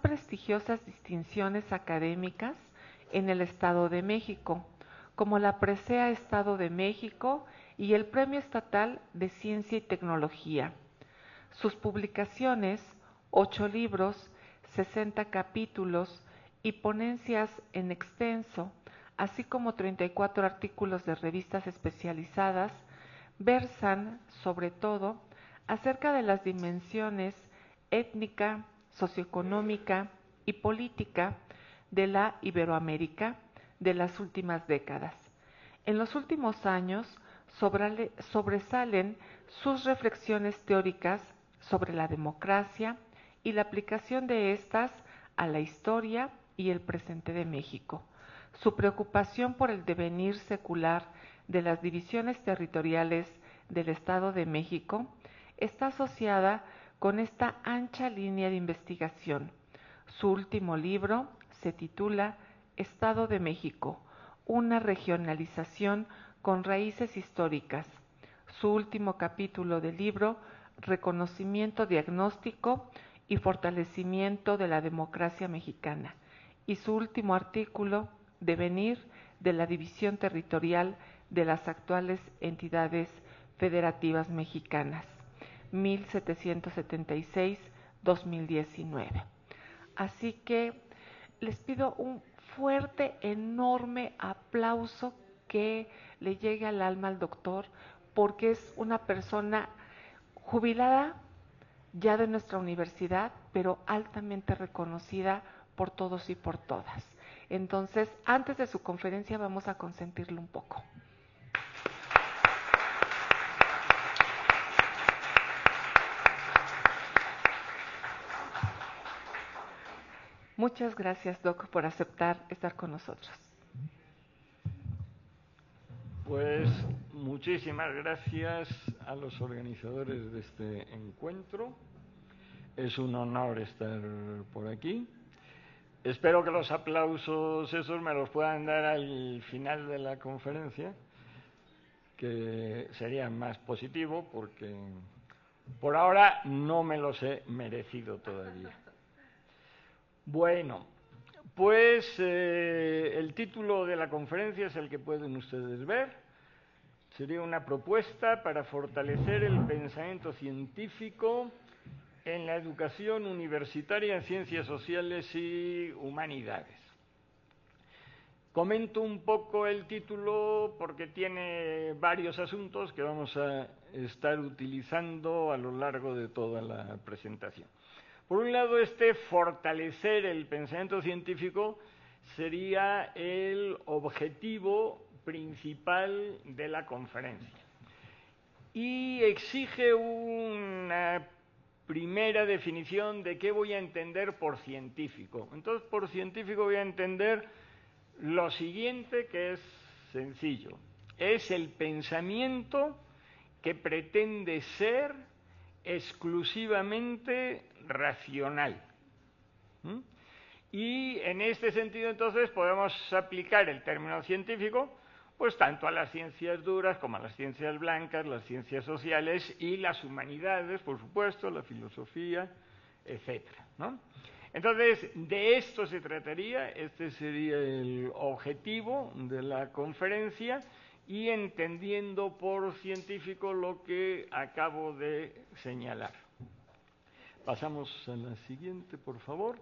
prestigiosas distinciones académicas en el Estado de México, como la Presea Estado de México y el Premio Estatal de Ciencia y Tecnología. Sus publicaciones, 8 libros, 60 capítulos y ponencias en extenso, así como 34 artículos de revistas especializadas, versan, sobre todo, acerca de las dimensiones étnica, socioeconómica y política de la Iberoamérica de las últimas décadas. En los últimos años sobresalen sus reflexiones teóricas sobre la democracia y la aplicación de estas a la historia y el presente de México. Su preocupación por el devenir secular de las divisiones territoriales del Estado de México está asociada con esta ancha línea de investigación. Su último libro se titula Estado de México, una regionalización con raíces históricas. Su último capítulo del libro, Reconocimiento diagnóstico y fortalecimiento de la democracia mexicana. Y su último artículo, Devenir de la división territorial de las actuales entidades federativas mexicanas, 1776-2019. Así que les pido un fuerte, enorme aplauso que le llegue al alma al doctor, porque es una persona jubilada ya de nuestra universidad, pero altamente reconocida por todos y por todas. Entonces, antes de su conferencia vamos a consentirlo un poco. Muchas gracias, Doc, por aceptar estar con nosotros. Pues muchísimas gracias a los organizadores de este encuentro. Es un honor estar por aquí. Espero que los aplausos esos me los puedan dar al final de la conferencia, que sería más positivo porque por ahora no me los he merecido todavía. Bueno, pues el título de la conferencia es el que pueden ustedes ver. Sería una propuesta para fortalecer el pensamiento científico en la educación universitaria en ciencias sociales y humanidades. Comento un poco el título porque tiene varios asuntos que vamos a estar utilizando a lo largo de toda la presentación. Por un lado, fortalecer el pensamiento científico sería el objetivo principal de la conferencia. Y exige una primera definición de qué voy a entender por científico. Entonces, por científico voy a entender lo siguiente, que es sencillo. Es el pensamiento que pretende ser exclusivamente racional. Y en este sentido, entonces, podemos aplicar el término científico pues tanto a las ciencias duras como a las ciencias blancas, las ciencias sociales y las humanidades, por supuesto, la filosofía, etcétera, ¿no? Entonces, de esto se trataría, este sería el objetivo de la conferencia, y entendiendo por científico lo que acabo de señalar. Pasamos a la siguiente, por favor.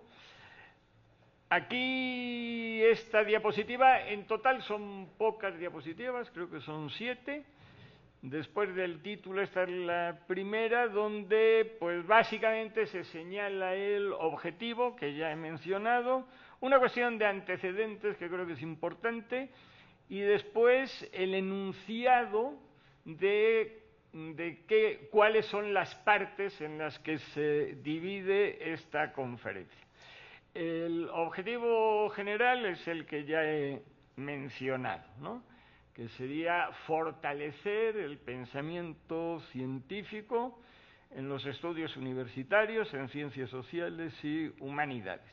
Aquí esta diapositiva, en total son pocas diapositivas, creo que son 7. Después del título esta es la primera, donde pues básicamente se señala el objetivo que ya he mencionado, una cuestión de antecedentes que creo que es importante, y después el enunciado de cuáles son las partes en las que se divide esta conferencia. El objetivo general es el que ya he mencionado, ¿no? Que sería fortalecer el pensamiento científico en los estudios universitarios, en ciencias sociales y humanidades.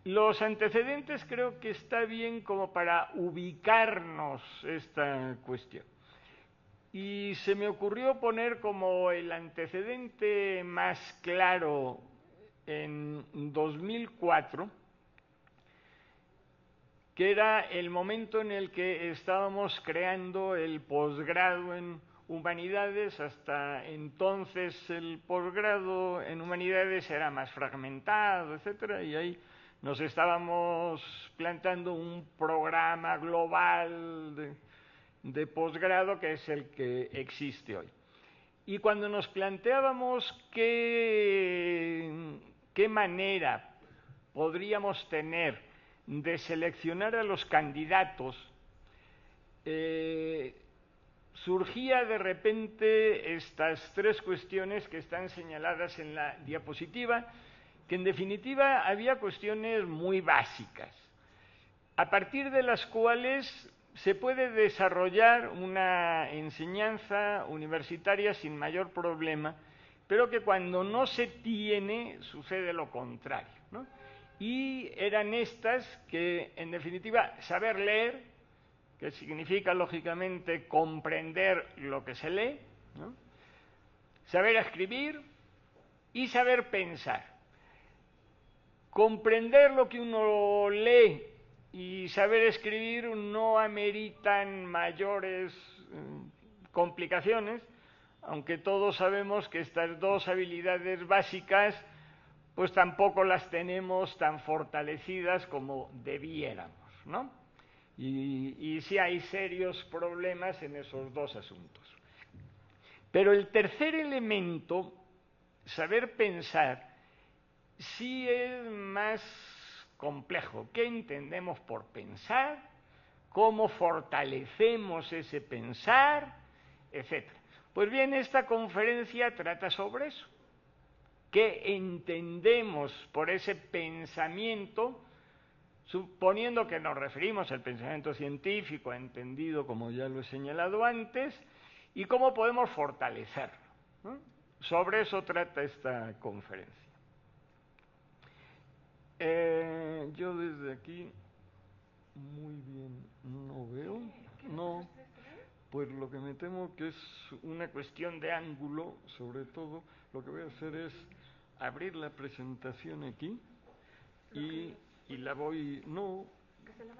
Los antecedentes creo que está bien como para ubicarnos esta cuestión. Y se me ocurrió poner como el antecedente más claro en 2004, que era el momento en el que estábamos creando el posgrado en Humanidades. Hasta entonces el posgrado en Humanidades era más fragmentado, etcétera, y ahí nos estábamos planteando un programa global de posgrado que es el que existe hoy. Y cuando nos planteábamos qué manera podríamos tener de seleccionar a los candidatos, surgía de repente estas tres cuestiones que están señaladas en la diapositiva, que en definitiva había cuestiones muy básicas, a partir de las cuales se puede desarrollar una enseñanza universitaria sin mayor problema, pero que cuando no se tiene sucede lo contrario, ¿no? Y eran estas que, en definitiva, saber leer, que significa, lógicamente, comprender lo que se lee, ¿no? Saber escribir y saber pensar. Comprender lo que uno lee y saber escribir no ameritan mayores complicaciones, aunque todos sabemos que estas dos habilidades básicas pues tampoco las tenemos tan fortalecidas como debiéramos, ¿no? Y sí hay serios problemas en esos dos asuntos. Pero el tercer elemento, saber pensar, sí es más complejo. ¿Qué entendemos por pensar? ¿Cómo fortalecemos ese pensar? Etcétera. Pues bien, esta conferencia trata sobre eso. ¿Qué entendemos por ese pensamiento? Suponiendo que nos referimos al pensamiento científico, entendido como ya lo he señalado antes, y cómo podemos fortalecerlo, ¿no? Sobre eso trata esta conferencia. Yo desde aquí muy bien no veo, no, pues lo que me temo que es una cuestión de ángulo, sobre todo. Lo que voy a hacer es abrir la presentación aquí y la voy, no,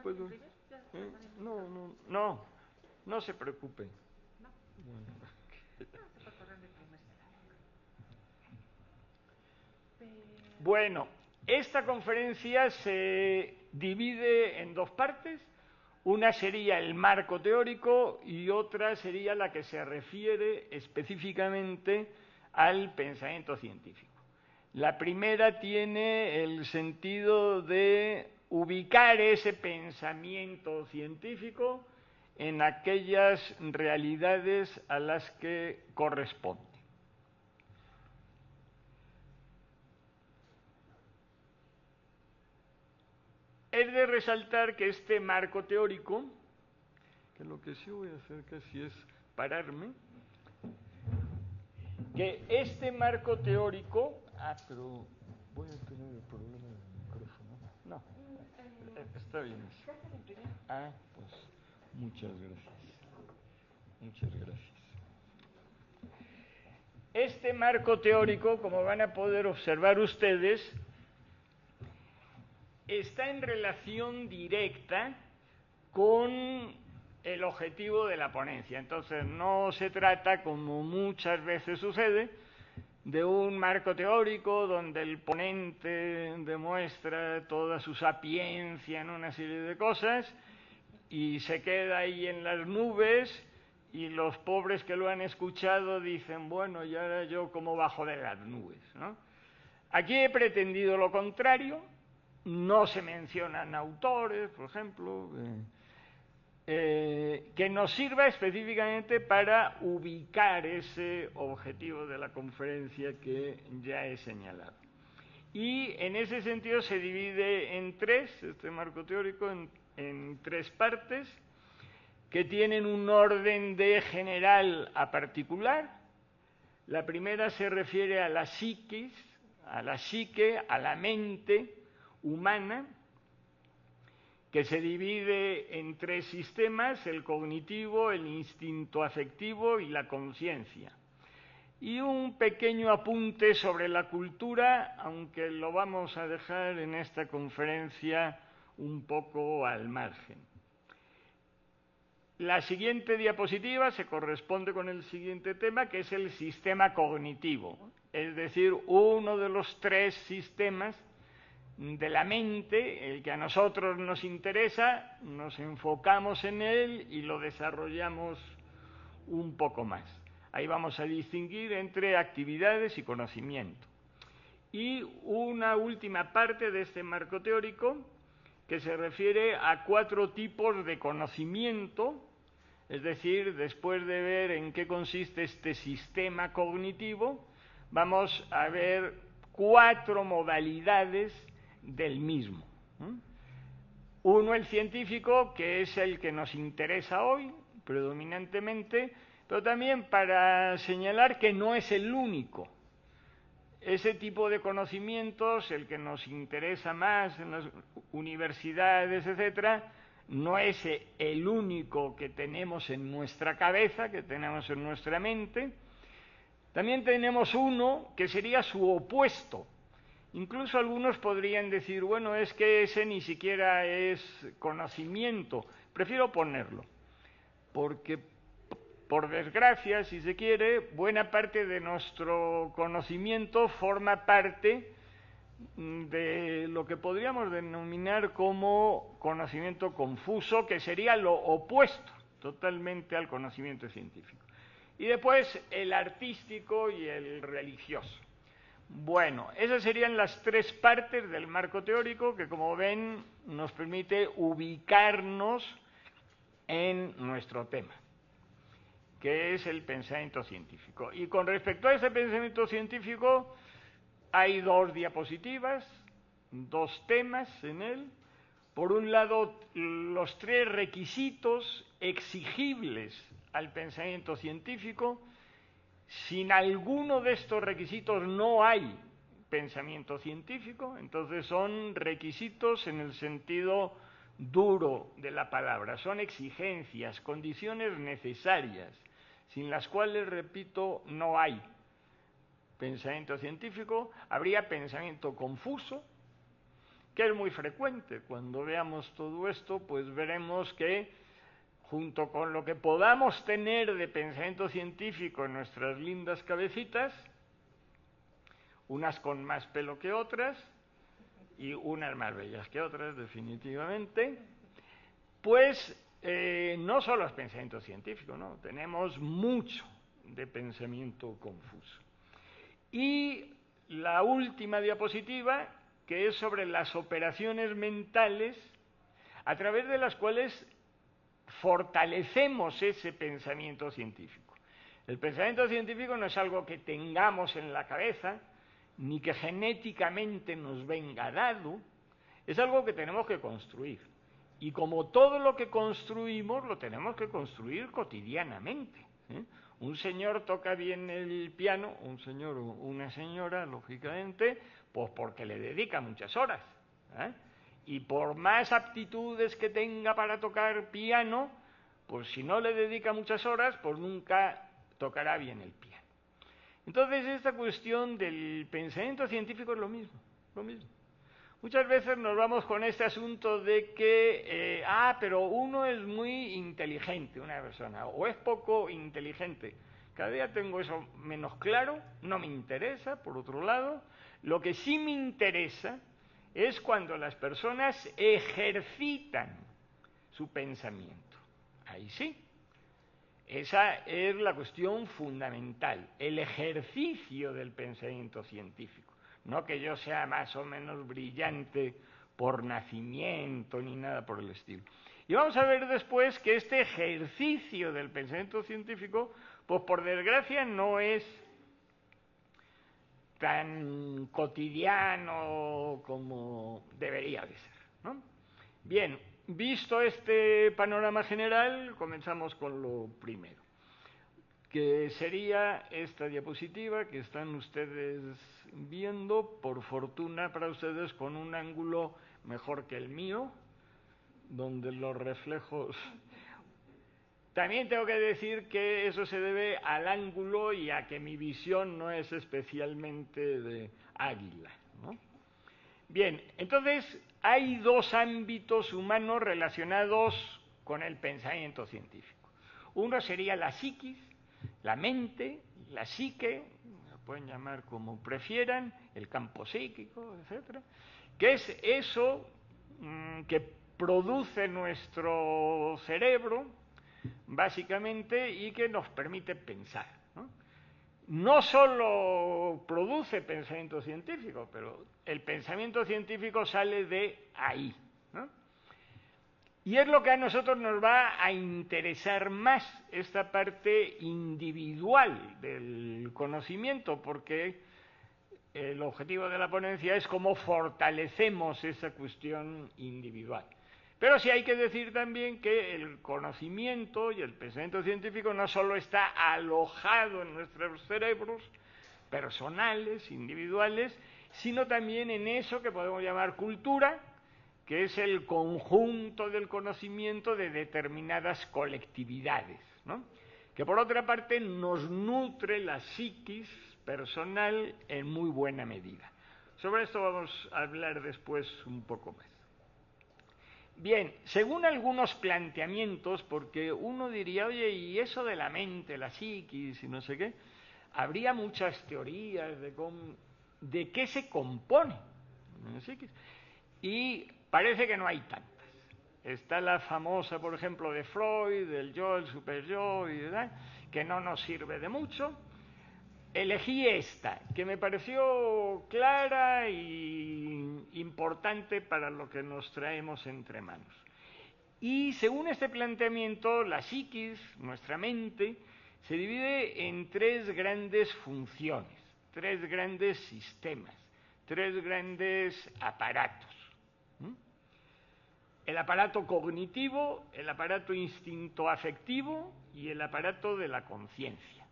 puedo, no se preocupe. Bueno, esta conferencia se divide en dos partes. Una sería el marco teórico y otra sería la que se refiere específicamente al pensamiento científico. La primera tiene el sentido de ubicar ese pensamiento científico en aquellas realidades a las que corresponde. Es de resaltar que este marco teórico, que lo que sí voy a hacer casi es pararme, que este marco teórico, pero voy a tener el problema del micrófono. No, está bien. Pues muchas gracias. Muchas gracias. Este marco teórico, como van a poder observar ustedes, está en relación directa con el objetivo de la ponencia. Entonces, no se trata, como muchas veces sucede, de un marco teórico donde el ponente demuestra toda su sapiencia en una serie de cosas y se queda ahí en las nubes y los pobres que lo han escuchado dicen, bueno, ¿y ahora yo cómo bajo de las nubes?, ¿no? Aquí he pretendido lo contrario. No se mencionan autores, por ejemplo, que nos sirva específicamente para ubicar ese objetivo de la conferencia que ya he señalado. Y en ese sentido se divide en tres, este marco teórico, en tres partes, que tienen un orden de general a particular. La primera se refiere a la psiquis, a la psique, a la mente humana, que se divide en tres sistemas: el cognitivo, el instinto afectivo y la conciencia. y un pequeño apunte sobre la cultura, aunque lo vamos a dejar en esta conferencia un poco al margen. La siguiente diapositiva se corresponde con el siguiente tema, que es el sistema cognitivo, es decir, uno de los 3 sistemas de la mente, el que a nosotros nos interesa, nos enfocamos en él y lo desarrollamos un poco más. Ahí vamos a distinguir entre actividades y conocimiento. Y una última parte de este marco teórico que se refiere a 4 tipos de conocimiento, es decir, después de ver en qué consiste este sistema cognitivo, vamos a ver 4 modalidades del mismo. Uno, el científico, que es el que nos interesa hoy, predominantemente, pero también para señalar que no es el único. Ese tipo de conocimientos, el que nos interesa más en las universidades, etcétera, no es el único que tenemos en nuestra cabeza, que tenemos en nuestra mente. También tenemos uno que sería su opuesto. Incluso algunos podrían decir, bueno, es que ese ni siquiera es conocimiento. Prefiero ponerlo, porque por desgracia, si se quiere, buena parte de nuestro conocimiento forma parte de lo que podríamos denominar como conocimiento confuso, que sería lo opuesto totalmente al conocimiento científico. Y después el artístico y el religioso. Bueno, esas serían las 3 partes del marco teórico que, como ven, nos permite ubicarnos en nuestro tema, que es el pensamiento científico. Y con respecto a ese pensamiento científico, hay 2 diapositivas, 2 temas en él. Por un lado, los 3 requisitos exigibles al pensamiento científico. Sin alguno de estos requisitos no hay pensamiento científico, entonces son requisitos en el sentido duro de la palabra, son exigencias, condiciones necesarias, sin las cuales, repito, no hay pensamiento científico. Habría pensamiento confuso, que es muy frecuente. Cuando veamos todo esto, pues veremos que junto con lo que podamos tener de pensamiento científico en nuestras lindas cabecitas, unas con más pelo que otras, y unas más bellas que otras, definitivamente, pues no solo es pensamiento científico, ¿no? Tenemos mucho de pensamiento confuso. Y la última diapositiva, que es sobre las operaciones mentales, a través de las cuales fortalecemos ese pensamiento científico. El pensamiento científico no es algo que tengamos en la cabeza, ni que genéticamente nos venga dado, es algo que tenemos que construir. Y como todo lo que construimos, lo tenemos que construir cotidianamente. Un señor toca bien el piano, un señor o una señora, lógicamente, pues porque le dedica muchas horas. Y por más aptitudes que tenga para tocar piano, pues si no le dedica muchas horas, pues nunca tocará bien el piano. Entonces, esta cuestión del pensamiento científico es lo mismo. Muchas veces nos vamos con este asunto de que, pero uno es muy inteligente, una persona, o es poco inteligente. Cada día tengo eso menos claro, no me interesa, por otro lado. Lo que sí me interesa es cuando las personas ejercitan su pensamiento. Ahí sí. Esa es la cuestión fundamental, el ejercicio del pensamiento científico. No que yo sea más o menos brillante por nacimiento ni nada por el estilo. Y vamos a ver después que este ejercicio del pensamiento científico, pues por desgracia no es tan cotidiano como debería de ser, ¿no? Bien, visto este panorama general, comenzamos con lo primero, que sería esta diapositiva que están ustedes viendo, por fortuna para ustedes, con un ángulo mejor que el mío, donde los reflejos También tengo que decir que eso se debe al ángulo y a que mi visión no es especialmente de águila, ¿no? Bien, entonces hay dos ámbitos humanos relacionados con el pensamiento científico. Uno sería la psiquis, la mente, la psique, lo pueden llamar como prefieran, el campo psíquico, etcétera, que es eso que produce nuestro cerebro, básicamente, y que nos permite pensar, ¿no? No solo produce pensamiento científico, pero el pensamiento científico sale de ahí, ¿no? Y es lo que a nosotros nos va a interesar más, esta parte individual del conocimiento, porque el objetivo de la ponencia es cómo fortalecemos esa cuestión individual. Pero sí hay que decir también que el conocimiento y el pensamiento científico no solo está alojado en nuestros cerebros personales, individuales, sino también en eso que podemos llamar cultura, que es el conjunto del conocimiento de determinadas colectividades, ¿no? Que por otra parte nos nutre la psiquis personal en muy buena medida. Sobre esto vamos a hablar después un poco más. Bien, según algunos planteamientos, porque uno diría, oye, y eso de la mente, la psiquis y no sé qué, habría muchas teorías de qué se compone la psiquis, y parece que no hay tantas. Está la famosa, por ejemplo, de Freud, del yo, el superyo, y ¿verdad?, que no nos sirve de mucho. Elegí esta, que me pareció clara y importante para lo que nos traemos entre manos. Y según este planteamiento, la psiquis, nuestra mente, se divide en tres grandes funciones, tres grandes sistemas, tres grandes aparatos. El aparato cognitivo, el aparato instinto-afectivo y el aparato de la conciencia.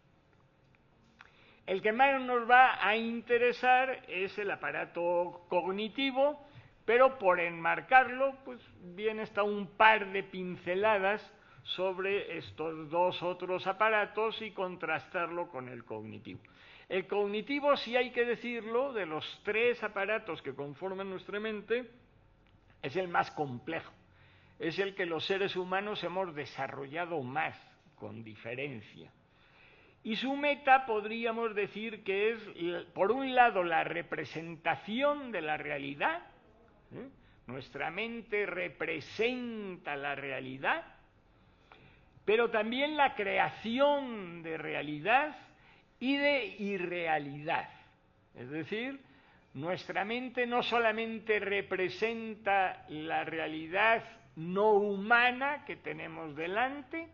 El que más nos va a interesar es el aparato cognitivo, pero por enmarcarlo, pues bien está un par de pinceladas sobre estos dos otros aparatos y contrastarlo con el cognitivo. El cognitivo, sí hay que decirlo, de los tres aparatos que conforman nuestra mente, es el más complejo. Es el que los seres humanos hemos desarrollado más, con diferencia. Y su meta podríamos decir que es, por un lado, la representación de la realidad. Nuestra mente representa la realidad, pero también la creación de realidad y de irrealidad. Es decir, nuestra mente no solamente representa la realidad no humana que tenemos delante,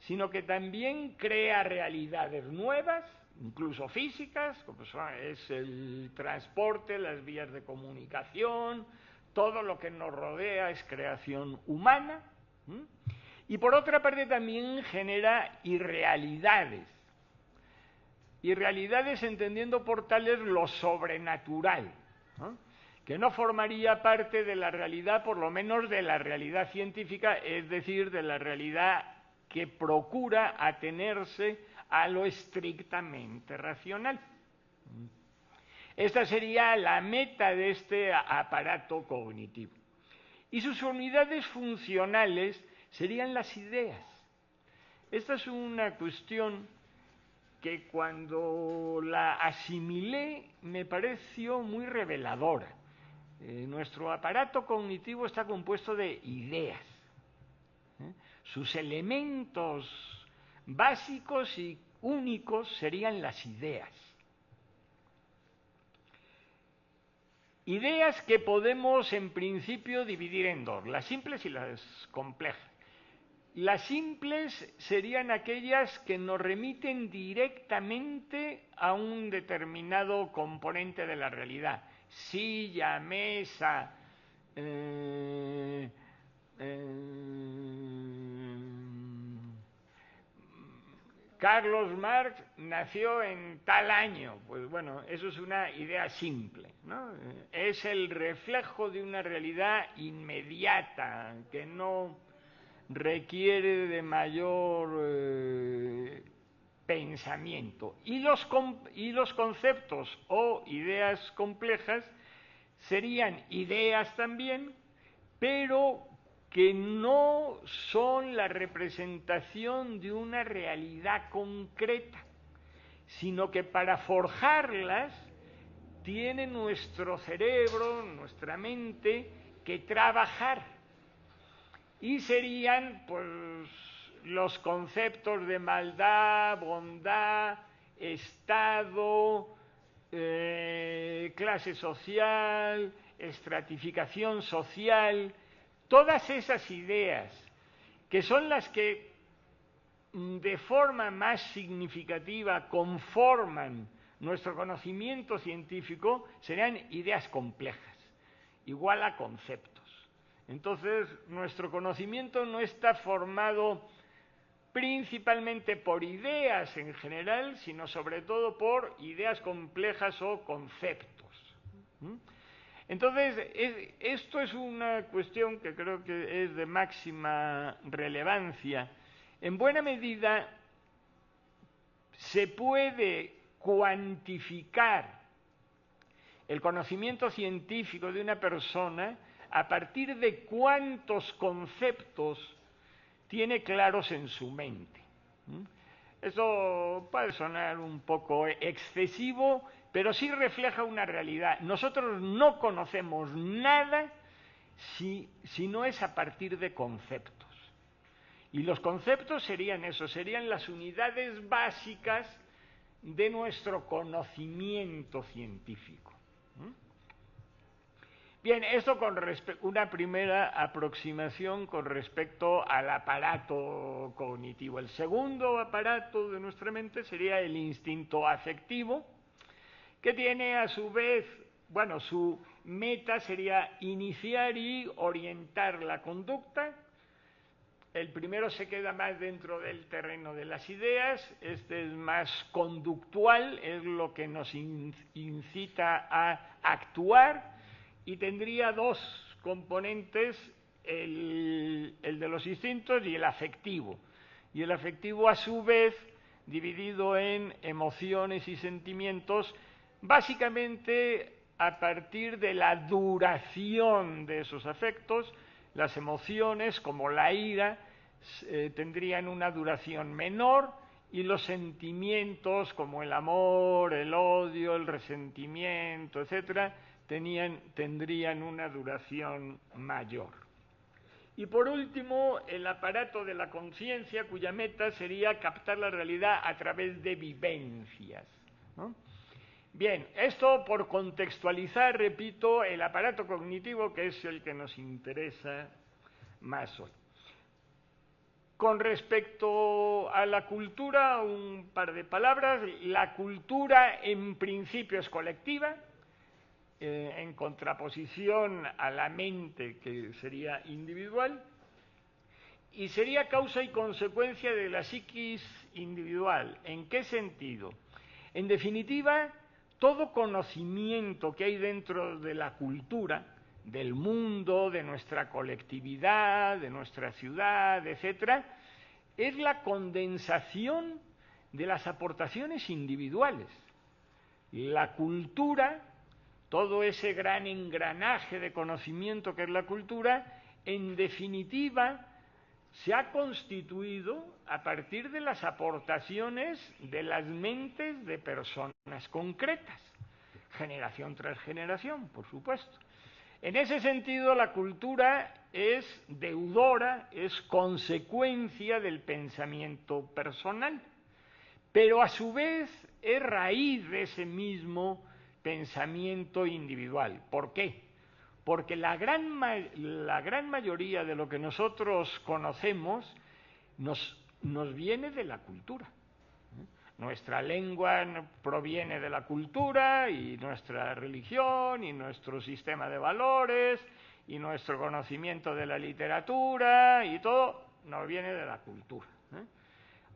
sino que también crea realidades nuevas, incluso físicas, como es el transporte, las vías de comunicación, todo lo que nos rodea es creación humana. Y por otra parte también genera irrealidades. Irrealidades entendiendo por tales lo sobrenatural, ¿no?, que no formaría parte de la realidad, por lo menos de la realidad científica, es decir, de la realidad que procura atenerse a lo estrictamente racional. Esta sería la meta de este aparato cognitivo. Y sus unidades funcionales serían las ideas. Esta es una cuestión que cuando la asimilé me pareció muy reveladora. Nuestro aparato cognitivo está compuesto de ideas. Sus elementos básicos y únicos serían las ideas. Ideas que podemos en principio dividir en dos, las simples y las complejas. Las simples serían aquellas que nos remiten directamente a un determinado componente de la realidad. Silla, mesa, Carlos Marx nació en tal año. Pues bueno, eso es una idea simple, ¿no? Es el reflejo de una realidad inmediata que no requiere de mayor pensamiento. Y los conceptos o ideas complejas serían ideas también, pero que no son la representación de una realidad concreta, sino que para forjarlas tiene nuestro cerebro, nuestra mente, que trabajar. Y serían, pues, los conceptos de maldad, bondad, Estado, clase social, estratificación social, todas esas ideas, que son las que de forma más significativa conforman nuestro conocimiento científico, serían ideas complejas, igual a conceptos. Entonces, nuestro conocimiento no está formado principalmente por ideas en general, sino sobre todo por ideas complejas o conceptos. Entonces, esto es una cuestión que creo que es de máxima relevancia. En buena medida, se puede cuantificar el conocimiento científico de una persona a partir de cuántos conceptos tiene claros en su mente. Eso puede sonar un poco excesivo, pero sí refleja una realidad. Nosotros no conocemos nada si no es a partir de conceptos. Y los conceptos serían eso, serían las unidades básicas de nuestro conocimiento científico. Bien, esto con una primera aproximación con respecto al aparato cognitivo. El segundo aparato de nuestra mente sería el instinto afectivo, que tiene a su vez, bueno, su meta sería iniciar y orientar la conducta. El primero se queda más dentro del terreno de las ideas, este es más conductual, es lo que nos incita a actuar, y tendría dos componentes, el de los instintos y el afectivo. Y el afectivo, a su vez, dividido en emociones y sentimientos, básicamente a partir de la duración de esos afectos. Las emociones, como la ira, tendrían una duración menor, y los sentimientos, como el amor, el odio, el resentimiento, etcétera, tendrían una duración mayor. Y por último, el aparato de la conciencia, cuya meta sería captar la realidad a través de vivencias, ¿no? Bien, esto por contextualizar, repito, el aparato cognitivo, que es el que nos interesa más hoy. Con respecto a la cultura, un par de palabras. La cultura en principio es colectiva, en contraposición a la mente, que sería individual, y sería causa y consecuencia de la psiquis individual. ¿En qué sentido? En definitiva, todo conocimiento que hay dentro de la cultura, del mundo, de nuestra colectividad, de nuestra ciudad, etcétera, es la condensación de las aportaciones individuales. La cultura, todo ese gran engranaje de conocimiento que es la cultura, en definitiva, se ha constituido a partir de las aportaciones de las mentes de personas concretas, generación tras generación, por supuesto. En ese sentido, la cultura es deudora, es consecuencia del pensamiento personal, pero a su vez es raíz de ese mismo pensamiento individual. ¿Por qué? Porque la gran mayoría de lo que nosotros conocemos nos viene de la cultura. Nuestra lengua proviene de la cultura, y nuestra religión, y nuestro sistema de valores, y nuestro conocimiento de la literatura, y todo nos viene de la cultura.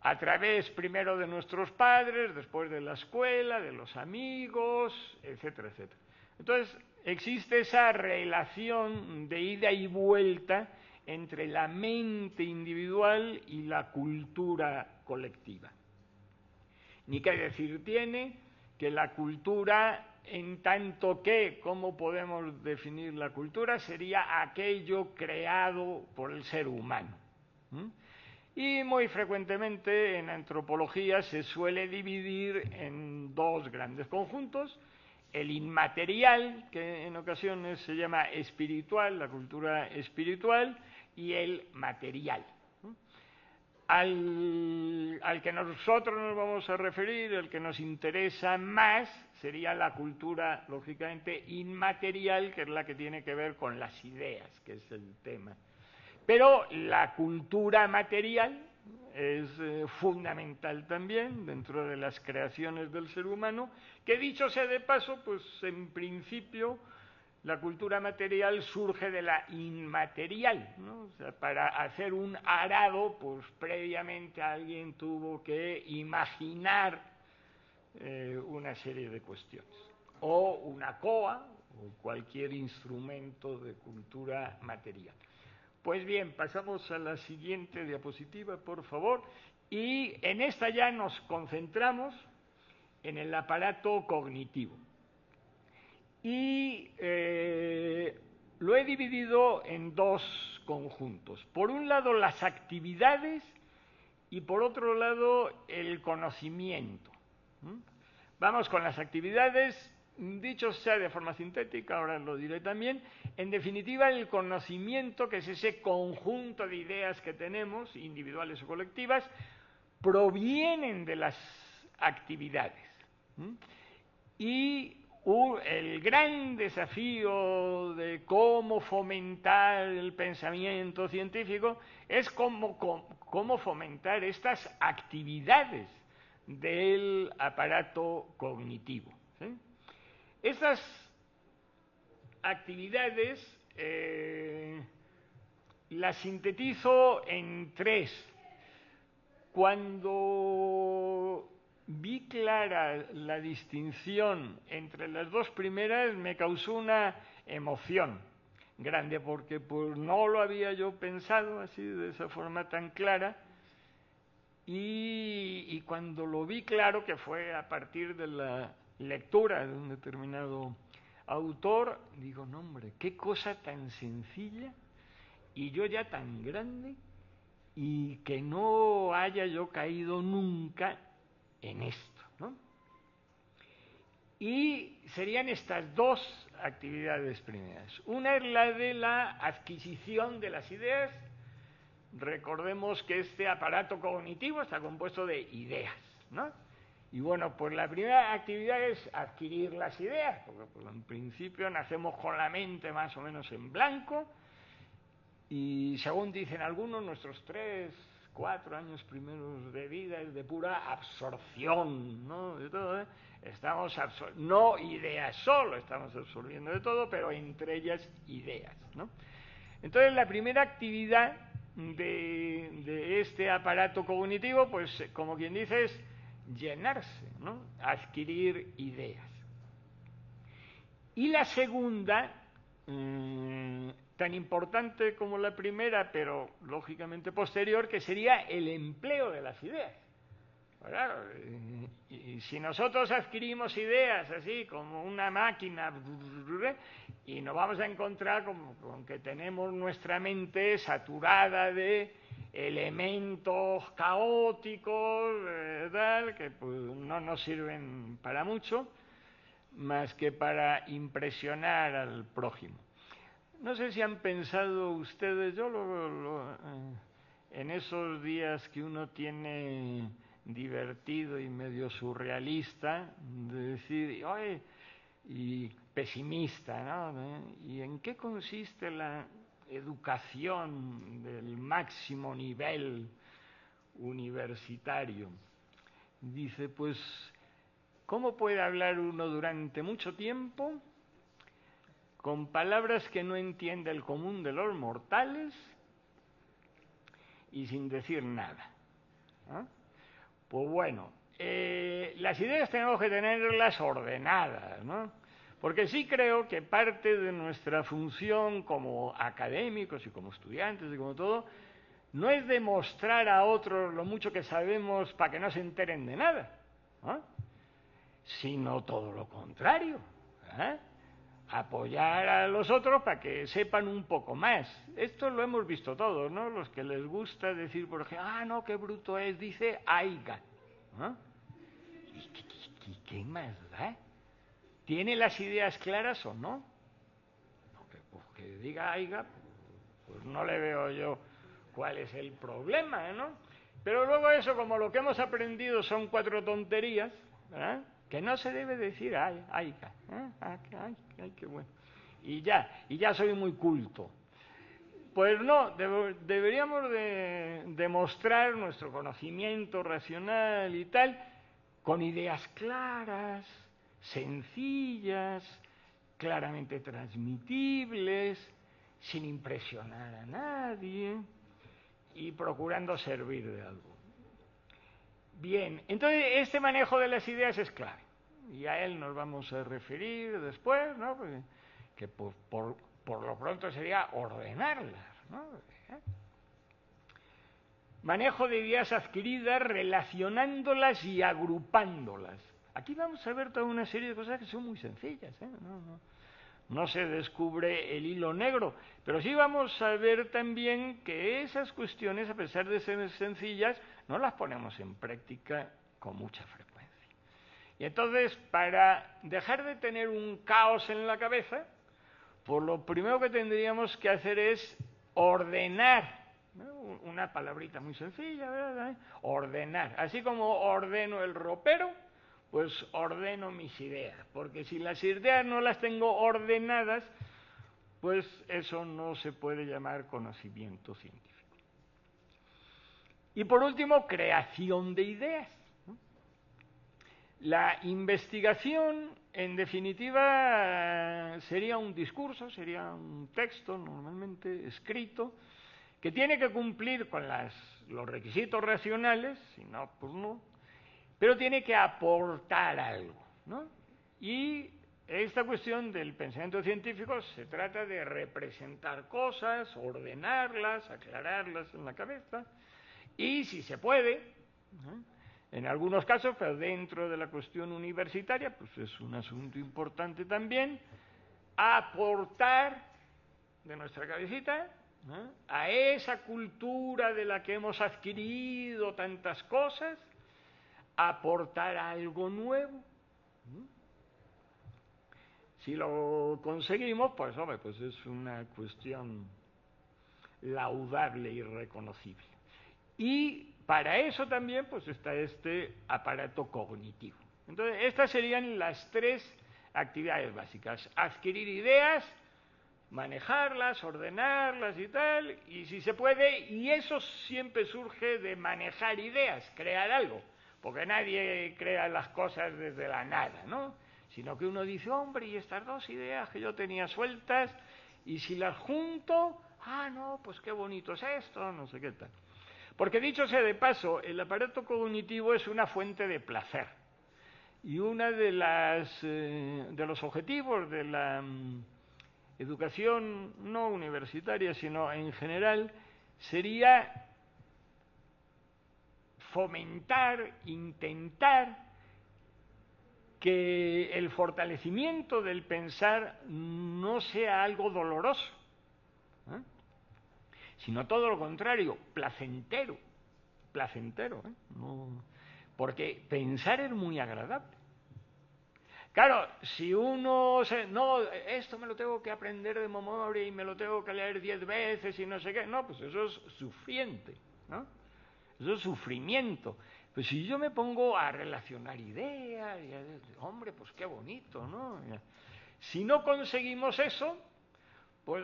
A través primero de nuestros padres, después de la escuela, de los amigos, etcétera, etcétera. Entonces, existe esa relación de ida y vuelta entre la mente individual y la cultura colectiva. Ni qué decir tiene que la cultura, en tanto que, ¿cómo podemos definir la cultura? Sería aquello creado por el ser humano. Y muy frecuentemente en antropología se suele dividir en dos grandes conjuntos: el inmaterial, que en ocasiones se llama espiritual, la cultura espiritual, y el material. Al que nosotros nos vamos a referir, el que nos interesa más, sería la cultura, lógicamente, inmaterial, que es la que tiene que ver con las ideas, que es el tema. Pero la cultura material es fundamental también dentro de las creaciones del ser humano, que dicho sea de paso, pues en principio la cultura material surge de la inmaterial, ¿no? O sea, para hacer un arado, pues previamente alguien tuvo que imaginar una serie de cuestiones. O una coa, o cualquier instrumento de cultura material. Pues bien, pasamos a la siguiente diapositiva, por favor. Y en esta ya nos concentramos en el aparato cognitivo. Y lo he dividido en dos conjuntos. Por un lado, las actividades y por otro lado, el conocimiento. Vamos con las actividades. Dicho sea de forma sintética, ahora lo diré también. En definitiva, el conocimiento, que es ese conjunto de ideas que tenemos, individuales o colectivas, provienen de las actividades. Y el gran desafío de cómo fomentar el pensamiento científico es cómo fomentar estas actividades del aparato cognitivo. ¿Sí? Estas actividades las sintetizo en tres. Cuando vi clara la distinción entre las dos primeras, me causó una emoción grande, porque pues no lo había yo pensado así, de esa forma tan clara, y cuando lo vi claro, que fue a partir de la lectura de un determinado autor, digo, no hombre, qué cosa tan sencilla, y yo ya tan grande, y que no haya yo caído nunca en esto, ¿no? Y serían estas dos actividades primeras. Una es la de la adquisición de las ideas. Recordemos que este aparato cognitivo está compuesto de ideas, ¿no? Y bueno, pues la primera actividad es adquirir las ideas, porque pues, en principio nacemos con la mente más o menos en blanco, y según dicen algunos, nuestros 3, 4 años primeros de vida es de pura absorción, ¿no? De todo, ¿eh? Estamos no ideas solo, estamos absorbiendo de todo, pero entre ellas ideas, ¿no? Entonces la primera actividad de este aparato cognitivo, pues como quien dice, es llenarse, ¿no? Adquirir ideas. Y la segunda, tan importante como la primera, pero lógicamente posterior, que sería el empleo de las ideas. Claro, y si nosotros adquirimos ideas así como una máquina, y nos vamos a encontrar con que tenemos nuestra mente saturada de elementos caóticos, ¿verdad?, que pues, no nos sirven para mucho, más que para impresionar al prójimo. No sé si han pensado ustedes, yo en esos días que uno tiene divertido y medio surrealista, de decir, oye, y pesimista, ¿no? ¿Y en qué consiste la educación del máximo nivel universitario? Dice, pues, ¿cómo puede hablar uno durante mucho tiempo con palabras que no entiende el común de los mortales y sin decir nada? ¿No? Pues bueno, las ideas tenemos que tenerlas ordenadas, ¿no? Porque sí creo que parte de nuestra función como académicos y como estudiantes y como todo, no es demostrar a otros lo mucho que sabemos para que no se enteren de nada, ¿no? Sino todo lo contrario, ¿eh? Apoyar a los otros para que sepan un poco más. Esto lo hemos visto todos, ¿no? Los que les gusta decir, por ejemplo, no, qué bruto es, dice aiga, ¿no? ¿Y qué más da? ¿Tiene las ideas claras o no? Pues que diga aiga, pues no le veo yo cuál es el problema, ¿no? Pero luego eso, como lo que hemos aprendido son 4 tonterías, ¿verdad? Que no se debe decir aiga, ay, qué bueno. Y ya soy muy culto. Pues no, deberíamos de demostrar nuestro conocimiento racional y tal con ideas claras, sencillas, claramente transmitibles, sin impresionar a nadie y procurando servir de algo. Bien, entonces este manejo de las ideas es clave y a él nos vamos a referir después, ¿no? Que por lo pronto sería ordenarlas, ¿no? Manejo de ideas adquiridas, relacionándolas y agrupándolas. Aquí vamos a ver toda una serie de cosas que son muy sencillas, ¿eh? No se descubre el hilo negro, pero sí vamos a ver también que esas cuestiones, a pesar de ser sencillas, no las ponemos en práctica con mucha frecuencia. Y entonces, para dejar de tener un caos en la cabeza, pues lo primero que tendríamos que hacer es ordenar, ¿no? Una palabrita muy sencilla, ¿verdad? Ordenar. Así como ordeno el ropero, pues ordeno mis ideas. Porque si las ideas no las tengo ordenadas, pues eso no se puede llamar conocimiento científico. Y por último, creación de ideas. La investigación, en definitiva, sería un discurso, sería un texto normalmente escrito, que tiene que cumplir con los requisitos racionales, si no, pues no, pero tiene que aportar algo, ¿no? Y esta cuestión del pensamiento científico se trata de representar cosas, ordenarlas, aclararlas en la cabeza, y si se puede, ¿no? En algunos casos, pero dentro de la cuestión universitaria, pues es un asunto importante también, aportar de nuestra cabecita, ¿no?, a esa cultura de la que hemos adquirido tantas cosas, aportar algo nuevo. Si lo conseguimos, pues hombre, pues es una cuestión laudable y reconocible. Y para eso también pues está este aparato cognitivo. Entonces, estas serían las 3 actividades básicas: adquirir ideas, manejarlas, ordenarlas y tal, y si se puede, y eso siempre surge de manejar ideas, crear algo, porque nadie crea las cosas desde la nada, ¿no? Sino que uno dice, hombre, y estas 2 ideas que yo tenía sueltas, y si las junto, no, pues qué bonito es esto, no sé qué tal. Porque dicho sea de paso, el aparato cognitivo es una fuente de placer. Y una de los objetivos de la educación no universitaria, sino en general, sería fomentar, intentar que el fortalecimiento del pensar no sea algo doloroso, ¿eh?, sino todo lo contrario, placentero, no, porque pensar es muy agradable. Claro, si uno no, esto me lo tengo que aprender de memoria y me lo tengo que leer 10 veces y no sé qué, no, pues eso es sufriente, ¿no? Eso es sufrimiento. Pues si yo me pongo a relacionar ideas, hombre, pues qué bonito, ¿no? Si no conseguimos eso, pues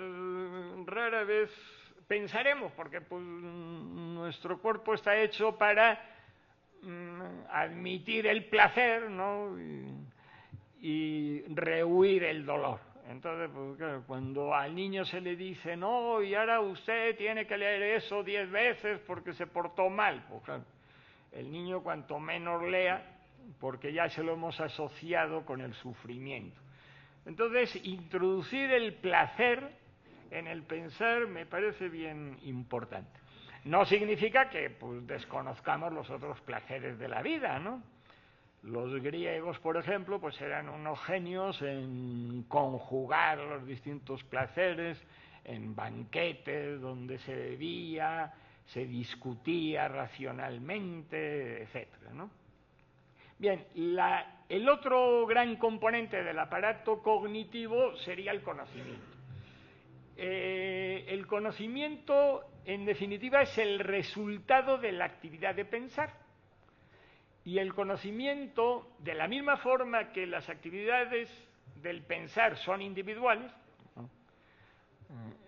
rara vez pensaremos, porque pues nuestro cuerpo está hecho para admitir el placer, ¿no?, y rehuir el dolor. Entonces, pues, claro, cuando al niño se le dice, no, y ahora usted tiene que leer eso 10 veces porque se portó mal, pues claro, el niño cuanto menos lea, porque ya se lo hemos asociado con el sufrimiento. Entonces, introducir el placer en el pensar me parece bien importante. No significa que pues, desconozcamos los otros placeres de la vida, ¿no? Los griegos, por ejemplo, pues eran unos genios en conjugar los distintos placeres, en banquetes donde se bebía, se discutía racionalmente, etcétera, ¿no? Bien, el otro gran componente del aparato cognitivo sería el conocimiento. El conocimiento, en definitiva, es el resultado de la actividad de pensar. Y el conocimiento, de la misma forma que las actividades del pensar son individuales,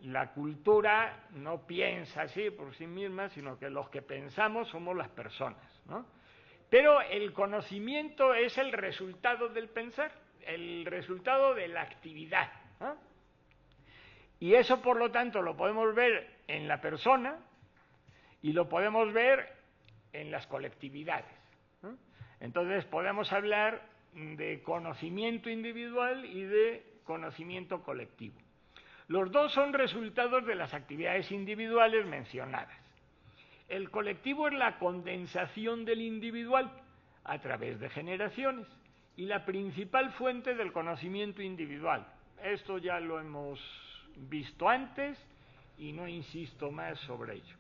la cultura no piensa así por sí misma, sino que los que pensamos somos las personas, ¿no? Pero el conocimiento es el resultado del pensar, el resultado de la actividad, ¿no? Y eso, por lo tanto, lo podemos ver en la persona y lo podemos ver en las colectividades, ¿no? Entonces podemos hablar de conocimiento individual y de conocimiento colectivo. Los dos son resultados de las actividades individuales mencionadas. El colectivo es la condensación del individual a través de generaciones y la principal fuente del conocimiento individual. Esto ya lo hemos visto antes y no insisto más sobre ello.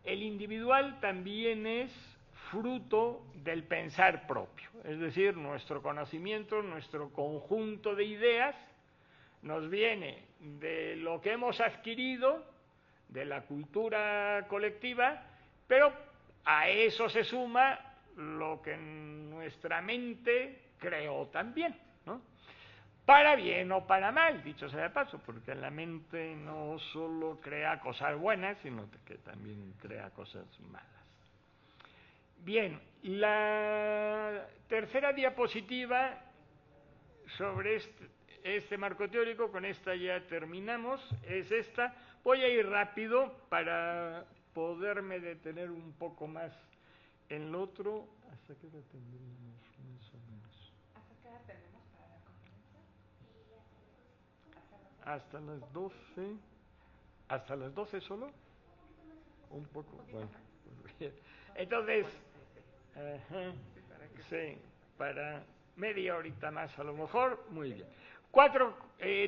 El individual también es fruto del pensar propio, es decir, nuestro conocimiento, nuestro conjunto de ideas, nos viene de lo que hemos adquirido, de la cultura colectiva, pero a eso se suma lo que nuestra mente creó también, ¿no? Para bien o para mal, dicho sea de paso, porque la mente no solo crea cosas buenas, sino que también crea cosas malas. Bien, la tercera diapositiva sobre este marco teórico, con esta ya terminamos, es esta. Voy a ir rápido para poderme detener un poco más en lo otro. ¿Hasta qué hora tendríamos más o menos? ¿Hasta qué hora tenemos para la conferencia? Hasta las 12. ¿Hasta las 12 solo? Un poco, bueno. Entonces, sí, para media horita más a lo mejor, muy bien. 4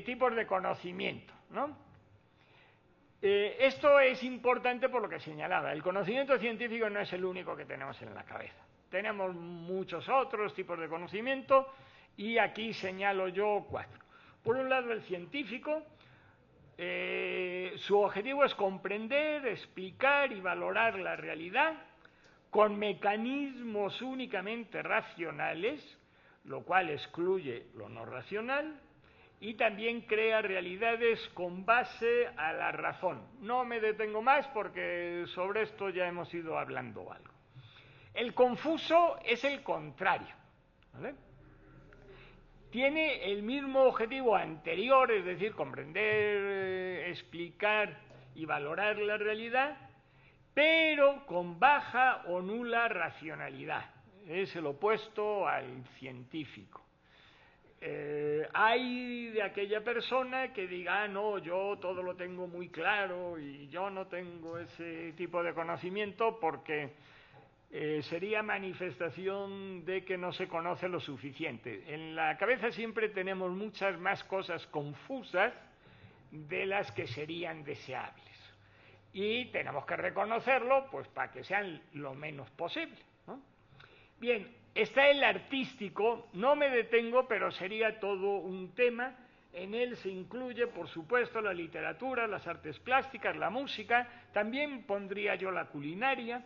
tipos de conocimiento, ¿no? Esto es importante por lo que señalaba. El conocimiento científico no es el único que tenemos en la cabeza. Tenemos muchos otros tipos de conocimiento y aquí señalo yo 4. Por un lado, el científico, su objetivo es comprender, explicar y valorar la realidad con mecanismos únicamente racionales, lo cual excluye lo no racional, y también crea realidades con base a la razón. No me detengo más porque sobre esto ya hemos ido hablando algo. El confuso es el contrario, ¿vale? Tiene el mismo objetivo anterior, es decir, comprender, explicar y valorar la realidad, pero con baja o nula racionalidad. Es el opuesto al científico. Hay de aquella persona que diga, ah, no, yo todo lo tengo muy claro y yo no tengo ese tipo de conocimiento porque sería manifestación de que no se conoce lo suficiente. En la cabeza siempre tenemos muchas más cosas confusas de las que serían deseables. Y tenemos que reconocerlo, pues, para que sean lo menos posible, ¿no? Bien, está el artístico, no me detengo, pero sería todo un tema. En él se incluye, por supuesto, la literatura, las artes plásticas, la música, también pondría yo la culinaria.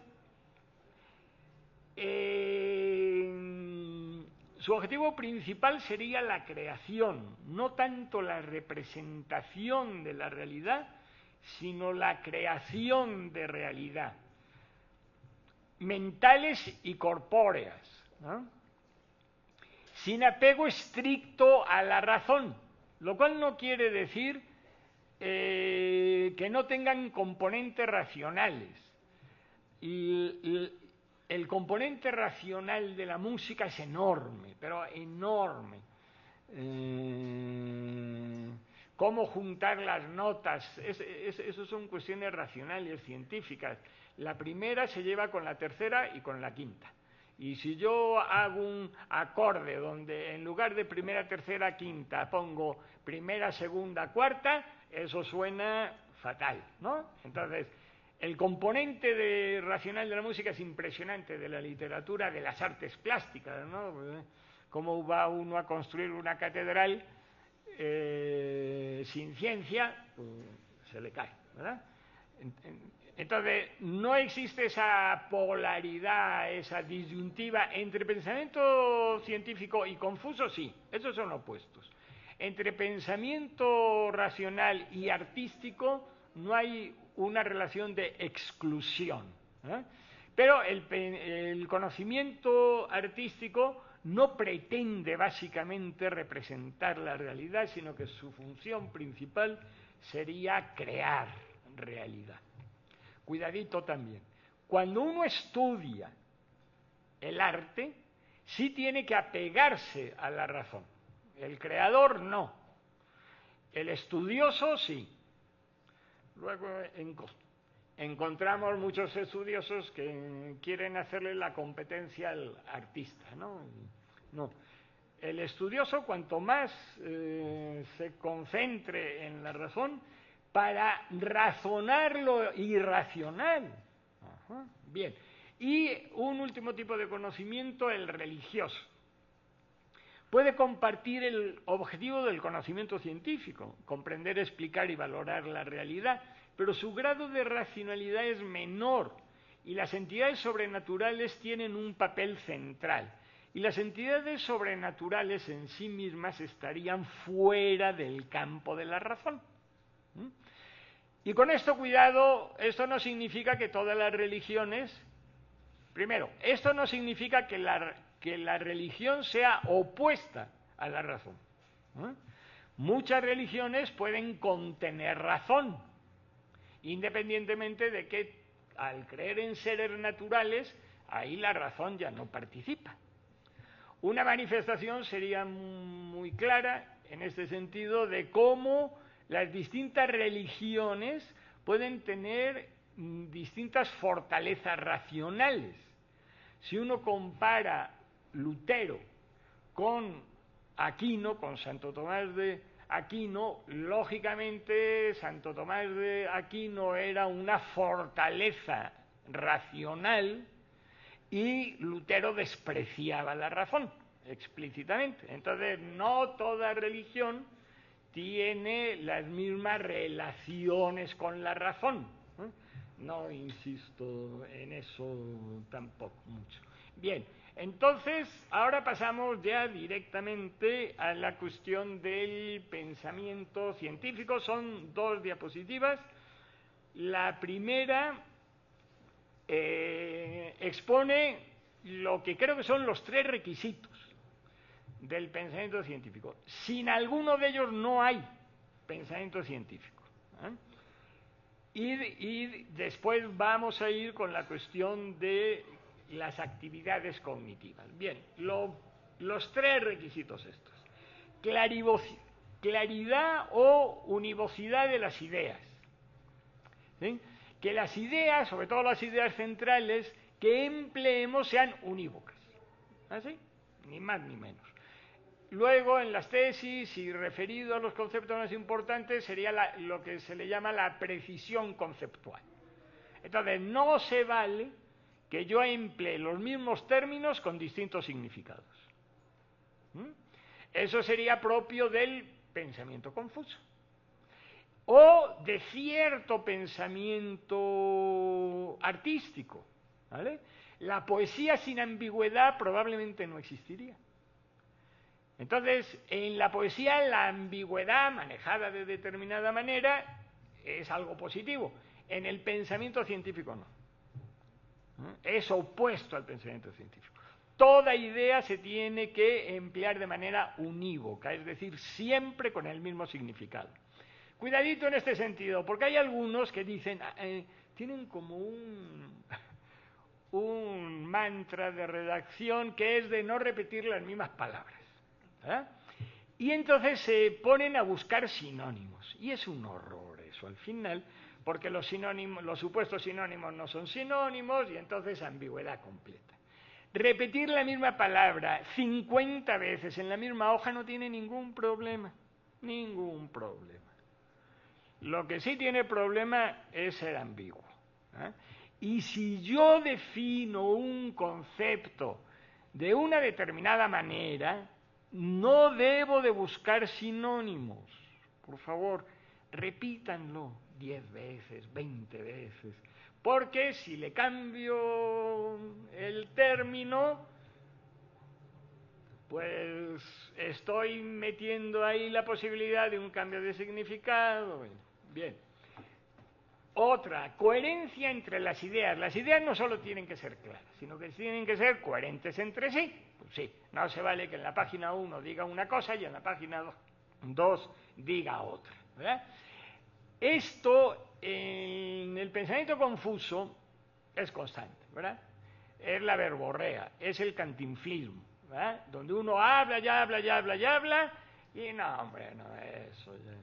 Su objetivo principal sería la creación, no tanto la representación de la realidad, sino la creación de realidad, mentales y corpóreas, ¿no? Sin apego estricto a la razón, lo cual no quiere decir que no tengan componentes racionales. Y el componente racional de la música es enorme, pero enorme. cómo juntar las notas, eso son cuestiones racionales, científicas. La primera se lleva con la tercera y con la quinta. Y si yo hago un acorde donde en lugar de primera, tercera, quinta pongo primera, segunda, cuarta, eso suena fatal, ¿no? Entonces, el componente racional de la música es impresionante, de la literatura, de las artes plásticas, ¿no? ¿Cómo va uno a construir una catedral sin ciencia? Pues se le cae, ¿verdad? Entonces, no existe esa polaridad, esa disyuntiva entre pensamiento científico y Confucio, sí, esos son opuestos. Entre pensamiento racional y artístico no hay una relación de exclusión, ¿eh? Pero el conocimiento artístico no pretende básicamente representar la realidad, sino que su función principal sería crear realidad. Cuidadito también. Cuando uno estudia el arte, sí tiene que apegarse a la razón. El creador no. El estudioso sí. Luego encontramos muchos estudiosos que quieren hacerle la competencia al artista, ¿no? No. El estudioso, cuanto más se concentre en la razón, para razonar lo irracional. Ajá, bien. Y un último tipo de conocimiento, el religioso. Puede compartir el objetivo del conocimiento científico, comprender, explicar y valorar la realidad, pero su grado de racionalidad es menor y las entidades sobrenaturales tienen un papel central. Y las entidades sobrenaturales en sí mismas estarían fuera del campo de la razón. Y con esto, cuidado, esto no significa que todas las religiones... Primero, esto no significa que la religión sea opuesta a la razón. Muchas religiones pueden contener razón, independientemente de que al creer en seres naturales, ahí la razón ya no participa. Una manifestación sería muy clara en este sentido de cómo las distintas religiones pueden tener distintas fortalezas racionales. Si uno compara Lutero con Aquino, con Santo Tomás de Aquino, lógicamente Santo Tomás de Aquino era una fortaleza racional y Lutero despreciaba la razón explícitamente. Entonces, no toda religión tiene las mismas relaciones con la razón. No insisto en eso tampoco mucho. Bien, entonces ahora pasamos ya directamente a la cuestión del pensamiento científico. Son 2 diapositivas. La primera expone lo que creo que son los 3 requisitos del pensamiento científico. Sin alguno de ellos no hay pensamiento científico. Y después vamos a ir con la cuestión de las actividades cognitivas. Bien, los 3 requisitos estos. Claridad o univocidad de las ideas. ¿Sí? Que las ideas, sobre todo las ideas centrales, que empleemos sean unívocas. ¿Así? Ni más ni menos. Luego, en las tesis y referido a los conceptos más importantes, sería lo que se le llama la precisión conceptual. Entonces, no se vale que yo emplee los mismos términos con distintos significados. Eso sería propio del pensamiento confuso. O de cierto pensamiento artístico, ¿vale? La poesía sin ambigüedad probablemente no existiría. Entonces, en la poesía la ambigüedad manejada de determinada manera es algo positivo. En el pensamiento científico no. Es opuesto al pensamiento científico. Toda idea se tiene que emplear de manera unívoca, es decir, siempre con el mismo significado. Cuidadito en este sentido, porque hay algunos que dicen, tienen como un mantra de redacción que es de no repetir las mismas palabras. Y entonces se ponen a buscar sinónimos. Y es un horror eso al final, porque los supuestos sinónimos no son sinónimos y entonces ambigüedad completa. Repetir la misma palabra 50 veces en la misma hoja no tiene ningún problema. Ningún problema. Lo que sí tiene problema es ser ambiguo. Y si yo defino un concepto de una determinada manera, no debo de buscar sinónimos. Por favor, repítanlo 10 veces, 20 veces. Porque si le cambio el término, pues estoy metiendo ahí la posibilidad de un cambio de significado. Bien. Otra, coherencia entre las ideas. Las ideas no solo tienen que ser claras, sino que tienen que ser coherentes entre sí. Pues sí, no se vale que en la página 1 diga una cosa y en la página 2 diga otra, ¿verdad? Esto en el pensamiento confuso es constante, ¿verdad? Es la verborrea, es el cantinflismo, ¿verdad? Donde uno habla, y no, hombre, no, eso ya...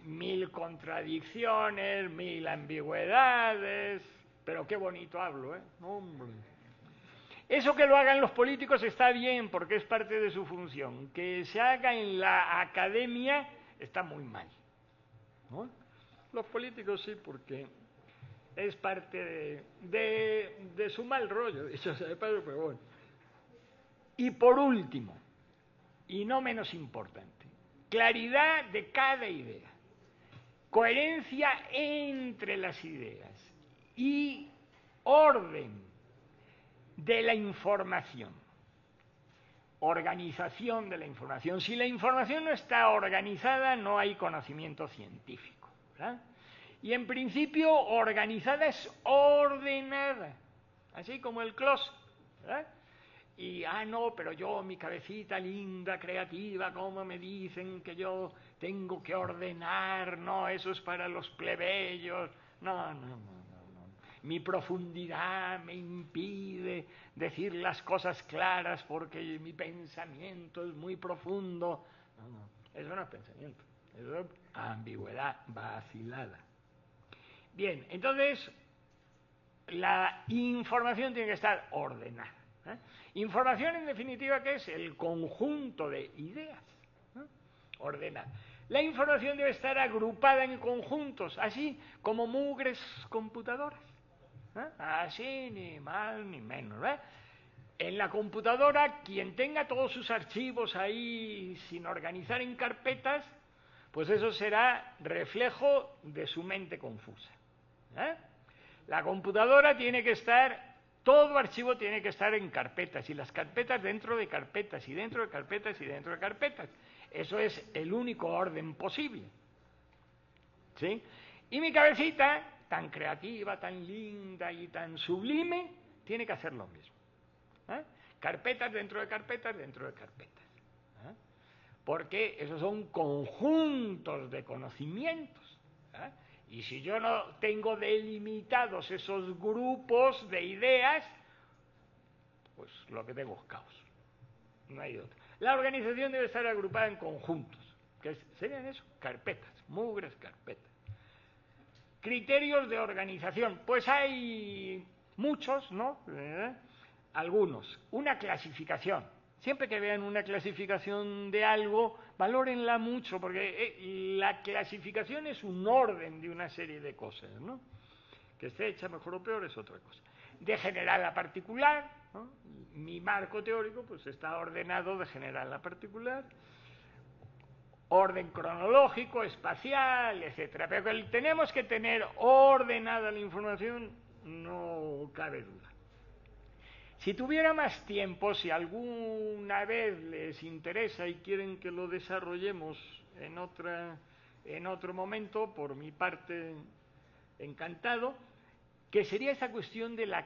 mil contradicciones, mil ambigüedades, pero qué bonito hablo, ¿eh? Hombre. Eso que lo hagan los políticos está bien porque es parte de su función. Que se haga en la academia está muy mal, ¿no? Los políticos sí, porque es parte de su mal rollo, dicho sea de paso, pero bueno. Y por último, y no menos importante, claridad de cada idea, coherencia entre las ideas y orden de la información, organización de la información. Si la información no está organizada, no hay conocimiento científico, ¿verdad? Y en principio, organizada es ordenada, así como el closet, ¿verdad? Y, no, pero yo, mi cabecita linda, creativa, ¿cómo me dicen que yo tengo que ordenar? No, eso es para los plebeyos. No. Mi profundidad me impide decir las cosas claras porque mi pensamiento es muy profundo. No, eso no es pensamiento, eso es ambigüedad vacilada. Bien, entonces la información tiene que estar ordenada. Información, en definitiva, ¿qué es? El conjunto de ideas, ¿no? Ordenada. La información debe estar agrupada en conjuntos, así como mugres computadoras. Así, ni más ni menos, ¿verdad? En la computadora, quien tenga todos sus archivos ahí sin organizar en carpetas, pues eso será reflejo de su mente confusa. La computadora tiene que estar... Todo archivo tiene que estar en carpetas, y las carpetas dentro de carpetas, y dentro de carpetas, y dentro de carpetas. Eso es el único orden posible. ¿Sí? Y mi cabecita, tan creativa, tan linda y tan sublime, tiene que hacer lo mismo. Carpetas dentro de carpetas, dentro de carpetas. Porque esos son conjuntos de conocimientos. Y si yo no tengo delimitados esos grupos de ideas, pues lo que tengo es caos. No hay otra. La organización debe estar agrupada en conjuntos, que serían eso, carpetas, mugres carpetas. Criterios de organización, pues hay muchos, ¿no? Algunos. Una clasificación. Siempre que vean una clasificación de algo, valórenla mucho, porque la clasificación es un orden de una serie de cosas, ¿no? Que esté hecha mejor o peor es otra cosa. De general a particular, ¿no? Mi marco teórico pues está ordenado de general a particular. Orden cronológico, espacial, etcétera. Pero que tenemos que tener ordenada la información, no cabe duda. Si tuviera más tiempo, si alguna vez les interesa y quieren que lo desarrollemos en otro momento, por mi parte, encantado, que sería esa cuestión de la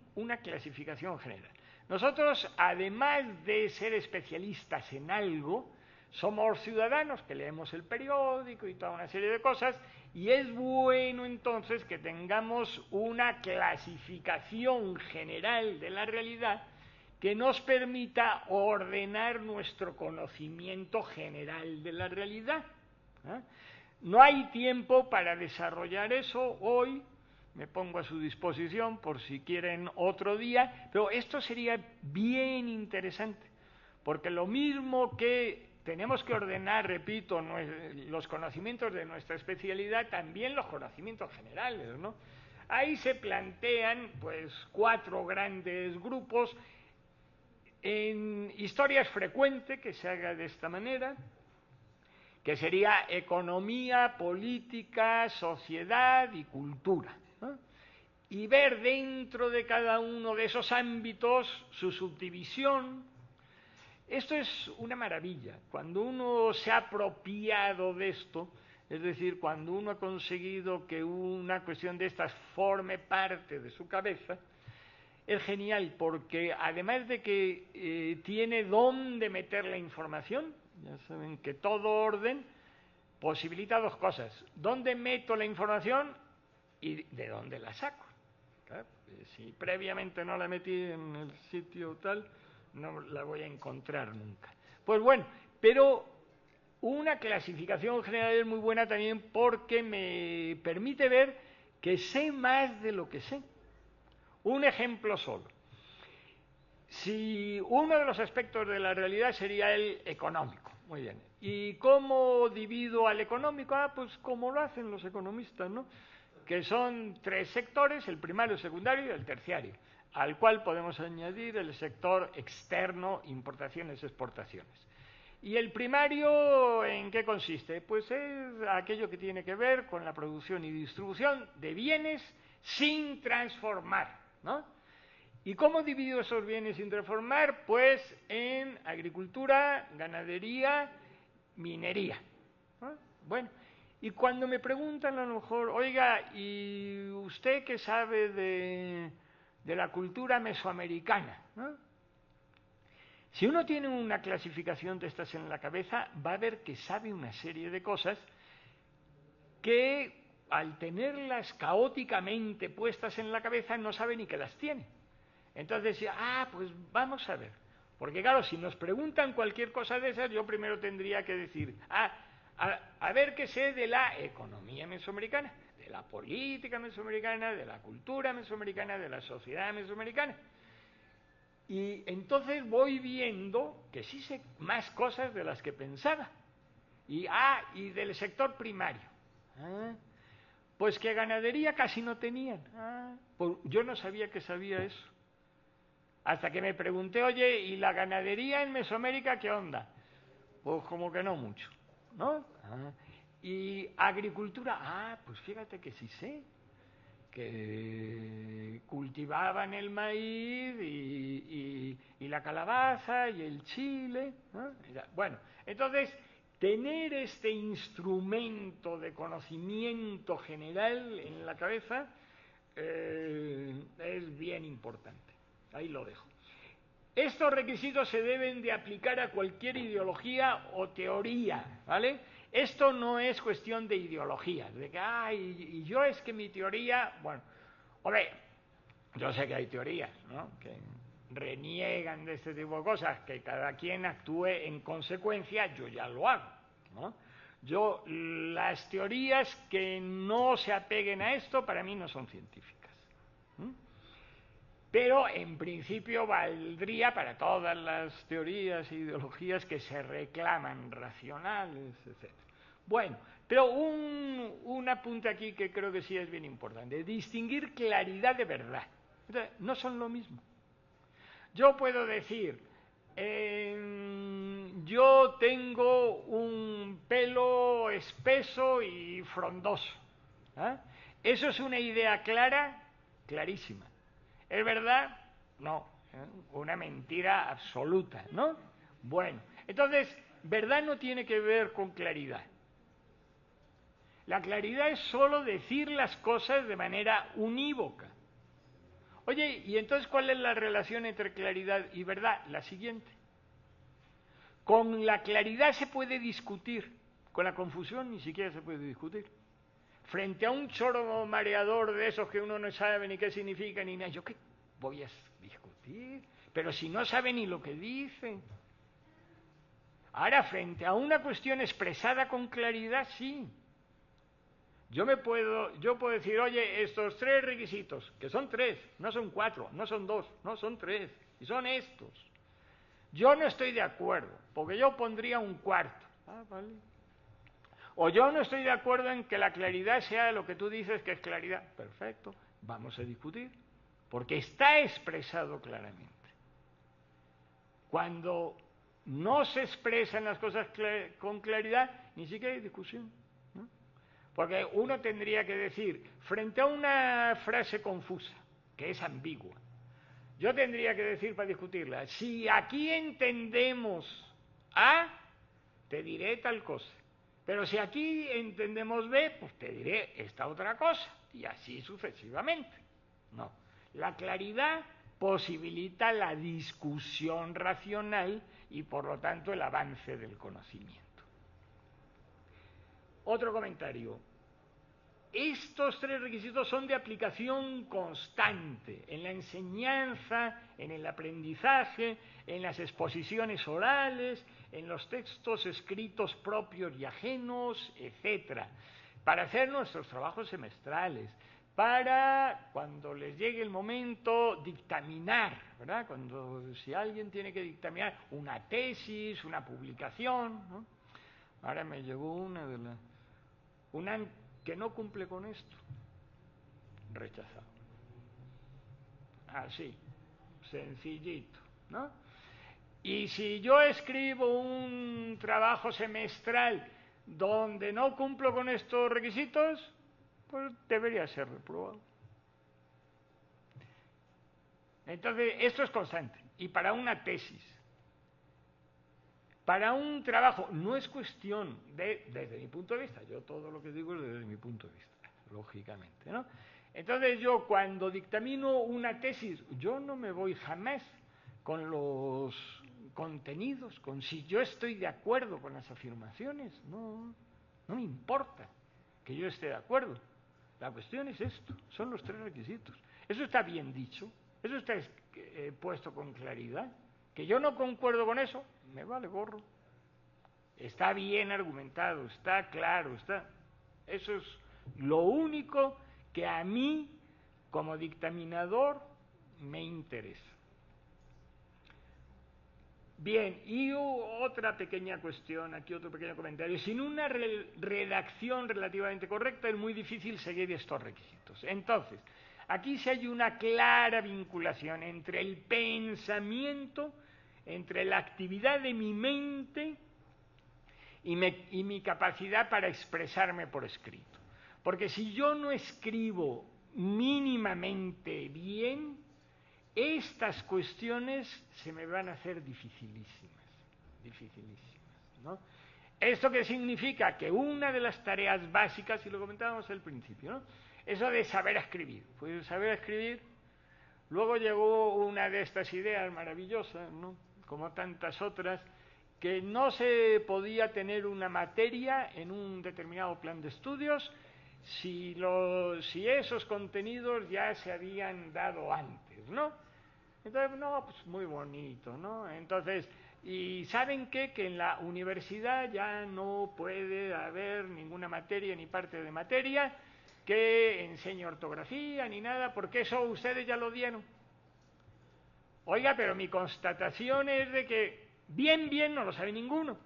una clasificación general. Nosotros, además de ser especialistas en algo, somos ciudadanos que leemos el periódico y toda una serie de cosas, y es bueno entonces que tengamos una clasificación general de la realidad que nos permita ordenar nuestro conocimiento general de la realidad. No hay tiempo para desarrollar eso hoy, me pongo a su disposición por si quieren otro día, pero esto sería bien interesante, porque lo mismo que tenemos que ordenar, repito, los conocimientos de nuestra especialidad, también los conocimientos generales, ¿no? Ahí se plantean, pues, 4 grandes grupos. En historia es frecuente que se haga de esta manera, que sería economía, política, sociedad y cultura, ¿no? Y ver dentro de cada uno de esos ámbitos su subdivisión. Esto es una maravilla. Cuando uno se ha apropiado de esto, es decir, cuando uno ha conseguido que una cuestión de estas forme parte de su cabeza, es genial porque además de que tiene dónde meter la información, ya saben que todo orden posibilita 2 cosas: dónde meto la información y de dónde la saco. Claro, si previamente no la metí en el sitio tal, no la voy a encontrar nunca. Pues bueno, pero una clasificación general es muy buena también porque me permite ver que sé más de lo que sé. Un ejemplo solo. Si uno de los aspectos de la realidad sería el económico, muy bien. ¿Y cómo divido al económico? Pues como lo hacen los economistas, ¿no? Que son 3 sectores, el primario, el secundario y el terciario, al cual podemos añadir el sector externo, importaciones, exportaciones. ¿Y el primario en qué consiste? Pues es aquello que tiene que ver con la producción y distribución de bienes sin transformar, ¿no? ¿Y cómo divido esos bienes sin transformar? Pues en agricultura, ganadería, minería, ¿no? Bueno, y cuando me preguntan a lo mejor, oiga, ¿y usted qué sabe de la cultura mesoamericana, ¿no? Si uno tiene una clasificación de estas en la cabeza, va a ver que sabe una serie de cosas que al tenerlas caóticamente puestas en la cabeza no sabe ni que las tiene. Entonces, pues vamos a ver. Porque claro, si nos preguntan cualquier cosa de esas, yo primero tendría que decir, a ver qué sé de la economía mesoamericana, de la política mesoamericana, de la cultura mesoamericana, de la sociedad mesoamericana. Y entonces voy viendo que sí sé más cosas de las que pensaba. Y del sector primario. Pues que ganadería casi no tenían. Pues yo no sabía que sabía eso. Hasta que me pregunté, oye, ¿y la ganadería en Mesoamérica qué onda? Pues como que no mucho, ¿no? Y agricultura, pues fíjate que sí sé, que cultivaban el maíz y la calabaza y el chile, ¿no? Bueno, entonces, tener este instrumento de conocimiento general en la cabeza es bien importante. Ahí lo dejo. Estos requisitos se deben de aplicar a cualquier ideología o teoría, ¿vale? Esto no es cuestión de ideología, de que, y yo es que mi teoría, bueno, hombre, yo sé que hay teorías, ¿no?, que reniegan de este tipo de cosas, que cada quien actúe en consecuencia, yo ya lo hago, ¿no? Yo, las teorías que no se apeguen a esto, para mí no son científicas. Pero en principio valdría para todas las teorías e ideologías que se reclaman racionales, etc. Bueno, pero un apunte aquí que creo que sí es bien importante: distinguir claridad de verdad. Entonces, no son lo mismo. Yo puedo decir, yo tengo un pelo espeso y frondoso. ¿Eso es una idea clara? Clarísima. ¿Es verdad? No, una mentira absoluta, ¿no? Bueno, entonces, verdad no tiene que ver con claridad. La claridad es solo decir las cosas de manera unívoca. Oye, ¿y entonces cuál es la relación entre claridad y verdad? La siguiente. Con la claridad se puede discutir, con la confusión ni siquiera se puede discutir. Frente a un choro mareador de esos que uno no sabe ni qué significa ni nada, ¿yo qué voy a discutir? pero si no sabe ni lo que dice. Ahora, frente a una cuestión expresada con claridad, sí. Yo puedo decir, oye, estos 3 requisitos, que son 3, no son 4, no son 2, no son 3, y son estos. Yo no estoy de acuerdo, porque yo pondría un cuarto. Ah, vale. O yo no estoy de acuerdo en que la claridad sea lo que tú dices que es claridad. Perfecto, vamos a discutir, porque está expresado claramente. Cuando no se expresan las cosas con claridad, ni siquiera hay discusión. Porque uno tendría que decir, frente a una frase confusa, que es ambigua, yo tendría que decir para discutirla, si aquí entendemos A, te diré tal cosa. Pero si aquí entendemos B, pues te diré esta otra cosa. Y así sucesivamente. No. La claridad posibilita la discusión racional y por lo tanto el avance del conocimiento. Otro comentario. Estos 3 requisitos son de aplicación constante en la enseñanza, en el aprendizaje, en las exposiciones orales, en los textos escritos propios y ajenos, etc. Para hacer nuestros trabajos semestrales, para cuando les llegue el momento dictaminar, ¿verdad? Si alguien tiene que dictaminar una tesis, una publicación, ¿no? Ahora me llegó una que no cumple con esto, rechazado. Así, sencillito, ¿no? Y si yo escribo un trabajo semestral donde no cumplo con estos requisitos, pues debería ser reprobado. Entonces, esto es constante. Y para una tesis, para un trabajo, no es cuestión desde mi punto de vista, yo todo lo que digo es desde mi punto de vista, lógicamente, ¿no? Entonces yo cuando dictamino una tesis, yo no me voy jamás con los contenidos, con si yo estoy de acuerdo con las afirmaciones, no me importa que yo esté de acuerdo. La cuestión es esto, son los 3 requisitos. Eso está bien dicho, eso está puesto con claridad. Que yo no concuerdo con eso, me vale gorro. Está bien argumentado, está claro, eso es lo único que a mí, como dictaminador, me interesa. Bien, y otra pequeña cuestión, aquí otro pequeño comentario. Sin una redacción relativamente correcta es muy difícil seguir estos requisitos. Entonces, aquí sí hay una clara vinculación entre el pensamiento, entre la actividad de mi mente y mi capacidad para expresarme por escrito. Porque si yo no escribo mínimamente bien, estas cuestiones se me van a hacer dificilísimas, ¿no? ¿Esto qué significa? Que una de las tareas básicas, y lo comentábamos al principio, ¿no? Eso de saber escribir. Pues saber escribir, luego llegó una de estas ideas maravillosas, ¿no? Como tantas otras, que no se podía tener una materia en un determinado plan de estudios si esos contenidos ya se habían dado antes, ¿no? Entonces, no, pues muy bonito, ¿no? Entonces, ¿y saben qué? Que en la universidad ya no puede haber ninguna materia ni parte de materia que enseñe ortografía ni nada, porque eso ustedes ya lo dieron. Oiga, pero mi constatación es de que bien no lo sabe ninguno.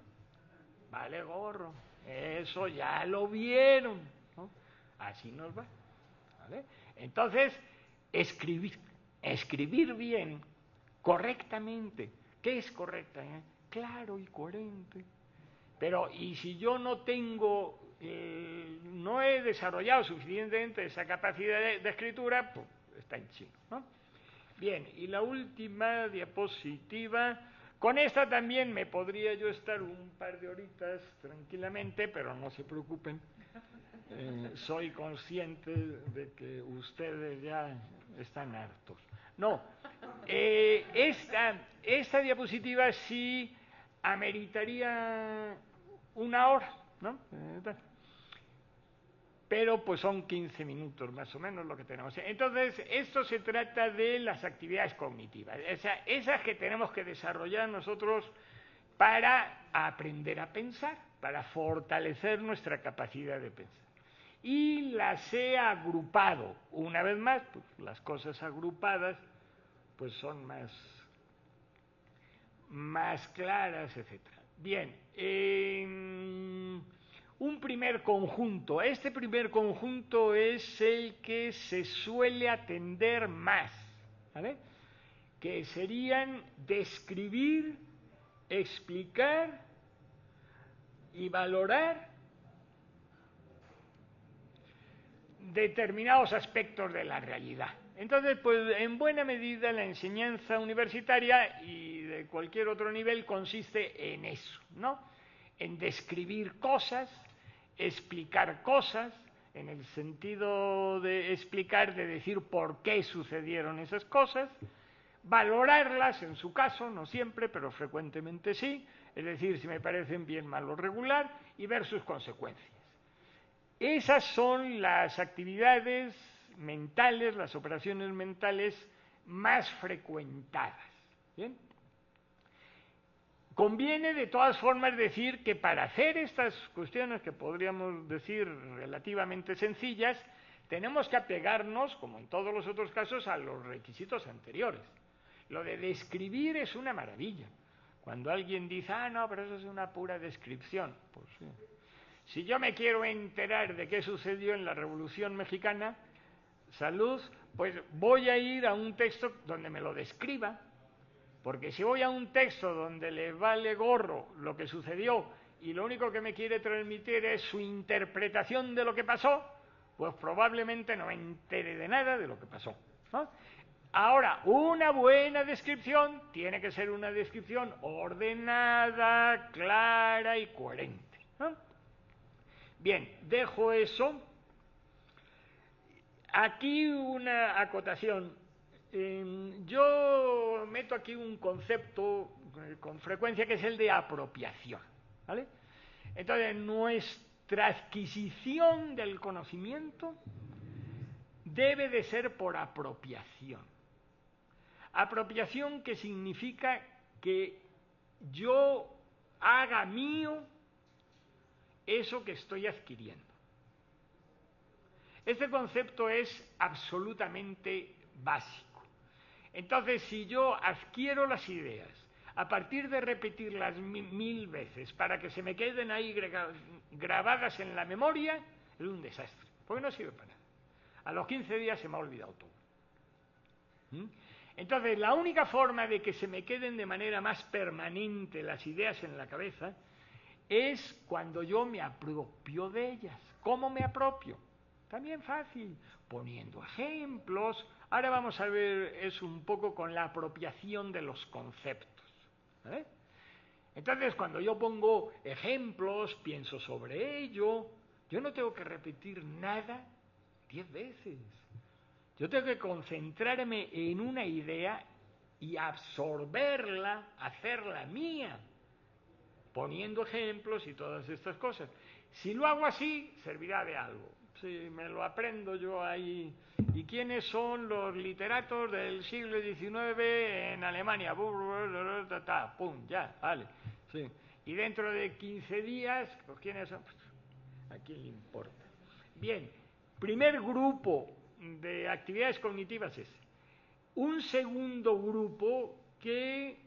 Vale, gorro, eso ya lo vieron, ¿no? Así nos va, ¿vale? Entonces, escribir bien, correctamente. ¿Qué es correcta? Claro y coherente. Pero, y si yo no he desarrollado suficientemente esa capacidad de escritura, pues está en chino, ¿no? Bien, y la última diapositiva. Con esta también me podría yo estar un par de horitas tranquilamente, pero no se preocupen. Soy consciente de que ustedes ya están hartos. No, esta diapositiva sí ameritaría una hora, ¿no? pero pues son 15 minutos más o menos lo que tenemos. Entonces, esto se trata de las actividades cognitivas, esas que tenemos que desarrollar nosotros para aprender a pensar, para fortalecer nuestra capacidad de pensar. Y las he agrupado, una vez más, pues las cosas agrupadas pues son más claras, etc. Bien, un primer conjunto. Este primer conjunto es el que se suele atender más, ¿vale? Que serían describir, explicar y valorar determinados aspectos de la realidad. Entonces, pues en buena medida la enseñanza universitaria y de cualquier otro nivel consiste en eso, ¿no? En describir cosas, explicar cosas, en el sentido de explicar, de decir por qué sucedieron esas cosas, valorarlas en su caso, no siempre, pero frecuentemente sí, es decir, si me parecen bien, mal o regular, y ver sus consecuencias. Esas son las actividades mentales, las operaciones mentales más frecuentadas. ¿Bien? Conviene de todas formas decir que para hacer estas cuestiones que podríamos decir relativamente sencillas, tenemos que apegarnos, como en todos los otros casos, a los requisitos anteriores. Lo de describir es una maravilla. Cuando alguien dice, no, pero eso es una pura descripción, pues sí. Si yo me quiero enterar de qué sucedió en la Revolución Mexicana, salud, pues voy a ir a un texto donde me lo describa, porque si voy a un texto donde le vale gorro lo que sucedió y lo único que me quiere transmitir es su interpretación de lo que pasó, pues probablemente no me entere de nada de lo que pasó, ¿no? Ahora, una buena descripción tiene que ser una descripción ordenada, clara y coherente, ¿no? Bien, dejo eso. Aquí una acotación. Yo meto aquí un concepto con frecuencia que es el de apropiación, ¿vale? Entonces, nuestra adquisición del conocimiento debe de ser por apropiación. Apropiación que significa que yo haga mío eso que estoy adquiriendo. Este concepto es absolutamente básico. Entonces, si yo adquiero las ideas a partir de repetirlas 1000 veces para que se me queden ahí grabadas en la memoria, es un desastre, porque no sirve para nada. A los 15 días se me ha olvidado todo. Entonces, la única forma de que se me queden de manera más permanente las ideas en la cabeza es cuando yo me apropio de ellas. ¿Cómo me apropio? También fácil, poniendo ejemplos. Ahora vamos a ver eso un poco con la apropiación de los conceptos, ¿vale? Entonces, cuando yo pongo ejemplos, pienso sobre ello, yo no tengo que repetir nada 10 veces. Yo tengo que concentrarme en una idea y absorberla, hacerla mía, poniendo ejemplos y todas estas cosas. Si lo hago así, servirá de algo. Si me lo aprendo yo ahí. ¿Y quiénes son los literatos del siglo XIX en Alemania? Pum, ya, vale. Sí. Y dentro de 15 días, pues ¿quiénes son? Pues, ¿a quién le importa? Bien, primer grupo de actividades cognitivas es un segundo grupo que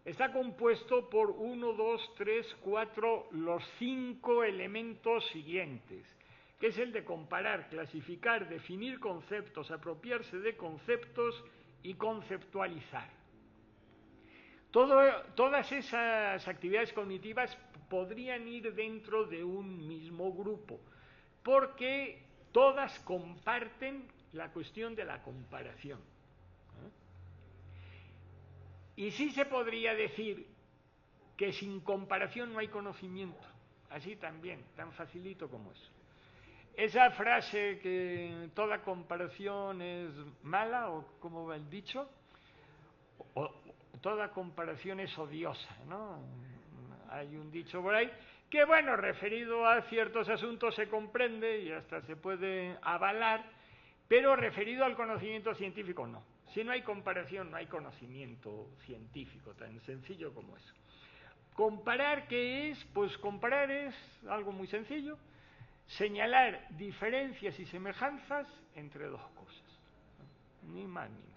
está compuesto por 1, 2, 3, 4, los 5 elementos siguientes, que es el de comparar, clasificar, definir conceptos, apropiarse de conceptos y conceptualizar. Todas esas actividades cognitivas podrían ir dentro de un mismo grupo, porque todas comparten la cuestión de la comparación. Y sí se podría decir que sin comparación no hay conocimiento, así también, tan facilito como eso. Esa frase que toda comparación es mala, o como va el dicho, o toda comparación es odiosa, ¿no? Hay un dicho por ahí, que bueno, referido a ciertos asuntos se comprende y hasta se puede avalar, pero referido al conocimiento científico no. Si no hay comparación, no hay conocimiento científico, tan sencillo como eso. ¿Comparar qué es? Pues comparar es algo muy sencillo, señalar diferencias y semejanzas entre dos cosas, ni más ni menos.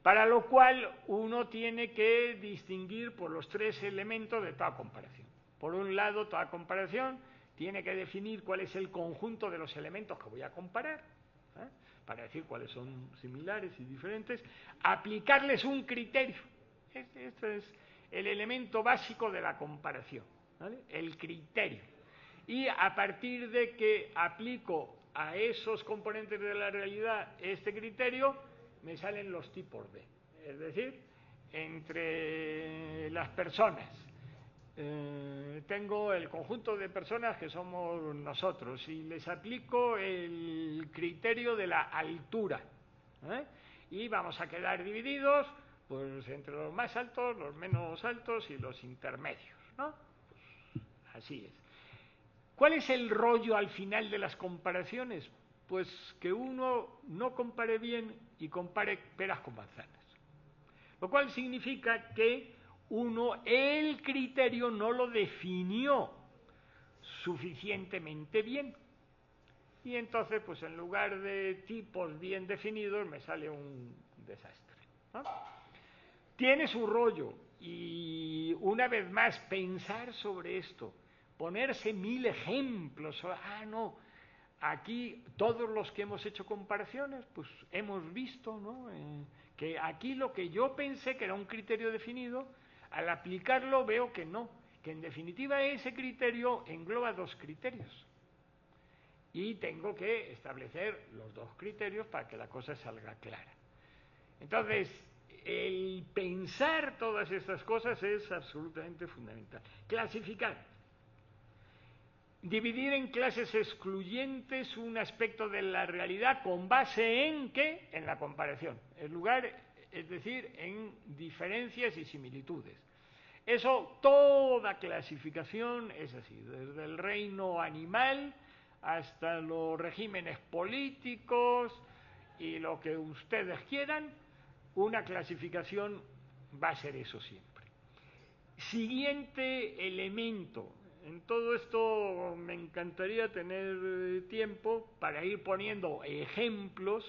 Para lo cual uno tiene que distinguir por los tres elementos de toda comparación. Por un lado, toda comparación tiene que definir cuál es el conjunto de los elementos que voy a comparar, para decir cuáles son similares y diferentes, aplicarles un criterio. Este es el elemento básico de la comparación, ¿vale? El criterio. Y a partir de que aplico a esos componentes de la realidad este criterio, me salen los tipos de. Es decir, entre las personas, tengo el conjunto de personas que somos nosotros y les aplico el criterio de la altura, y vamos a quedar divididos pues entre los más altos, los menos altos y los intermedios, ¿no? Pues, así es. ¿Cuál es el rollo al final de las comparaciones? Pues que uno no compare bien y compare peras con manzanas, lo cual significa que uno el criterio no lo definió suficientemente bien, y entonces pues en lugar de tipos bien definidos me sale un desastre, ¿no? Tiene su rollo, y una vez más pensar sobre esto, ponerse 1000 ejemplos. No, aquí todos los que hemos hecho comparaciones pues hemos visto, ¿no? Que aquí lo que yo pensé que era un criterio definido, al aplicarlo veo que no, que en definitiva ese criterio engloba dos criterios y tengo que establecer los dos criterios para que la cosa salga clara. Entonces, el pensar todas estas cosas es absolutamente fundamental. Clasificar. Dividir en clases excluyentes un aspecto de la realidad con base en ¿qué? En la comparación. Es decir, en diferencias y similitudes. Eso, toda clasificación es así, desde el reino animal hasta los regímenes políticos y lo que ustedes quieran, una clasificación va a ser eso siempre. Siguiente elemento. En todo esto me encantaría tener tiempo para ir poniendo ejemplos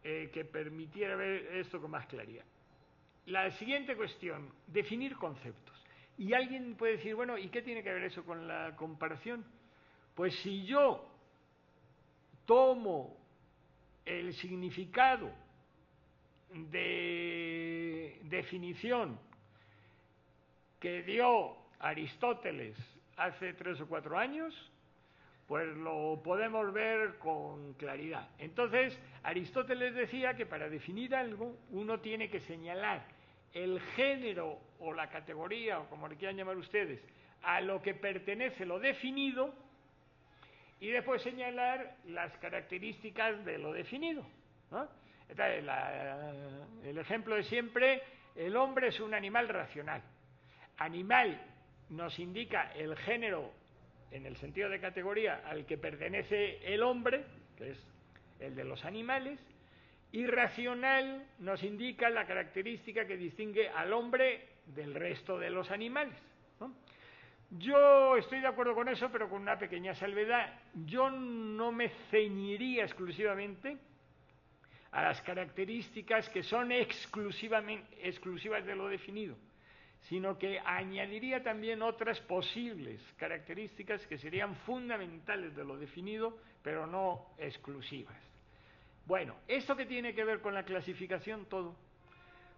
que permitiera ver esto con más claridad. La siguiente cuestión, definir conceptos. Y alguien puede decir, bueno, ¿y qué tiene que ver eso con la comparación? Pues si yo tomo el significado de definición que dio Aristóteles hace 3 o 4 años, pues lo podemos ver con claridad. Entonces, Aristóteles decía que para definir algo uno tiene que señalar el género o la categoría, o como le quieran llamar ustedes, a lo que pertenece lo definido, y después señalar las características de lo definido, ¿no? Entonces, el ejemplo de siempre, el hombre es un animal racional. Animal nos indica el género en el sentido de categoría al que pertenece el hombre, que es el de los animales, y racional nos indica la característica que distingue al hombre del resto de los animales, ¿no? Yo estoy de acuerdo con eso, pero con una pequeña salvedad. Yo no me ceñiría exclusivamente a las características que son exclusivas de lo definido, sino que añadiría también otras posibles características que serían fundamentales de lo definido, pero no exclusivas. Bueno, ¿esto qué tiene que ver con la clasificación? Todo.